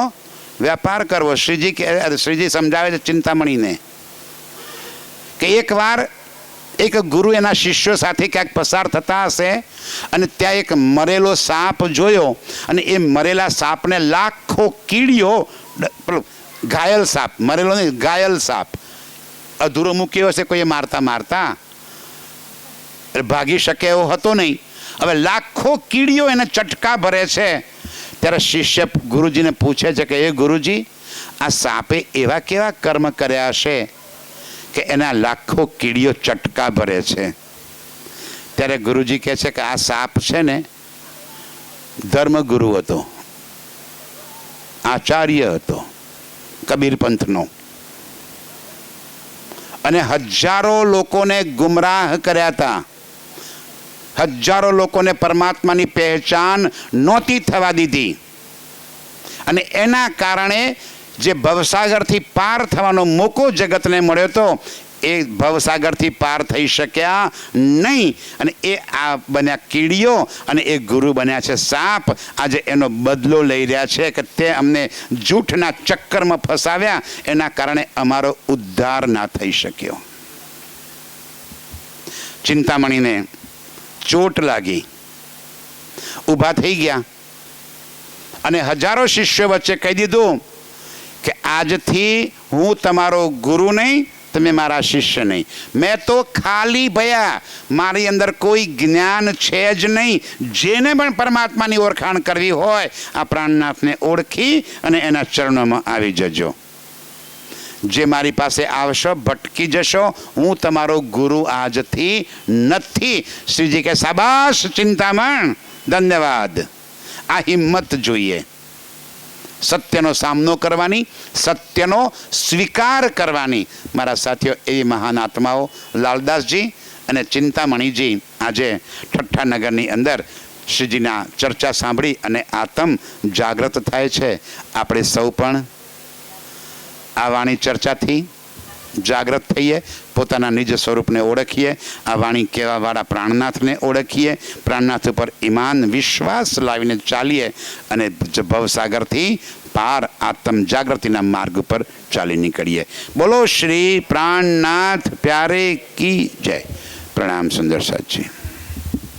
વેપાર કરવો. શ્રીજી સમજાવે છે ચિંતામણીને કે એકવાર એક ગુરુ એના શિષ્યો સાથે ક્યાંક પસાર થતા હશે અને ત્યાં એક મરેલો સાપ જોયો, અને એ મરેલા સાપને લાખો કીડીઓ, ઘાયલ સાપ, મરેલો નહીં ઘાયલ સાપ, અધૂરો મૂક્યો હશે કોઈએ મારતા મારતા, ભાગી શકે એવો હતો નહીં. હવે લાખો કીડીઓ એને ચટકા ભરે છે. ત્યારે શિષ્ય ગુરુજીને પૂછે છે કે એ ગુરુજી, આ સાપે એવા કેવા કર્મ કર્યા હશે કે એના લાખો કીડીઓ ચટકા ભરે છે? ત્યારે ગુરુજી કહે છે કે આ સાપ છે ને ધર્મગુરુ હતો, આચાર્ય હતો કબીર પંથનો, અને હજારો લોકોને ગુમરાહ કર્યા હતા. હજારો લોકોને પરમાત્માની પહેચાન નહોતી થવા દીધી, અને એના કારણે જે ભવસાગરથી પાર થવાનો મોકો જગતને મળ્યો હતો એ ભવસાગરથી પાર થઈ શક્યા નહીં, અને એ આ બન્યા કીડીઓ, અને એ ગુરુ બન્યા છે સાપ. આજે એનો બદલો લઈ રહ્યા છે કે તે અમને જૂઠના ચક્કરમાં ફસાવ્યા, એના કારણે અમારો ઉદ્ધાર ના થઈ શક્યો. ચિંતામણીને ચોટ લાગી, ઊભા થઈ ગયા, અને હજારો શિષ્યો વચ્ચે કહી દીધું કે આજથી હું તમારો ગુરુ નહીં, તમે મારા શિષ્ય નહીં. મેં તો ખાલી ભયા, મારી અંદર કોઈ જ્ઞાન છે જ નહીં. જેને પણ પરમાત્માની ઓળખાણ કરવી હોય આ પ્રાણનાથને ઓળખી અને એના ચરણોમાં આવી જજો. જે મારી પાસે આવશો ભટકી જશો, હું તમારો ગુરુ આજથી નથી. શ્રીજી કે શાબાશ ચિંતામણ, ધન્યવાદ. આ હિંમત જોઈએ સત્યનો સામનો કરવાની, સત્યનો સ્વીકાર કરવાની. મારા સાથીઓ, એવી મહાન આત્માઓ લાલદાસજી અને ચિંતામણીજી આજે ઠઠ્ઠા નગરની અંદર શ્રીજીના ચર્ચા સાંભળી અને આત્મ જાગૃત થાય છે. આપણે સૌ પણ આ વાણી ચર્ચાથી જાગૃત થઈએ, પોતાના નિજ સ્વરૂપને ઓળખીએ, આ વાણી કહેવાવાળા પ્રાણનાથને ઓળખીએ, પ્રાણનાથ ઉપર ઈમાન વિશ્વાસ લાવીને ચાલીએ, અને ભવસાગરથી પાર આત્મ જાગૃતિના માર્ગ ઉપર ચાલી નીકળીએ. બોલો શ્રી પ્રાણનાથ પ્યારે કી જય. પ્રણામ સુંદર સાજી.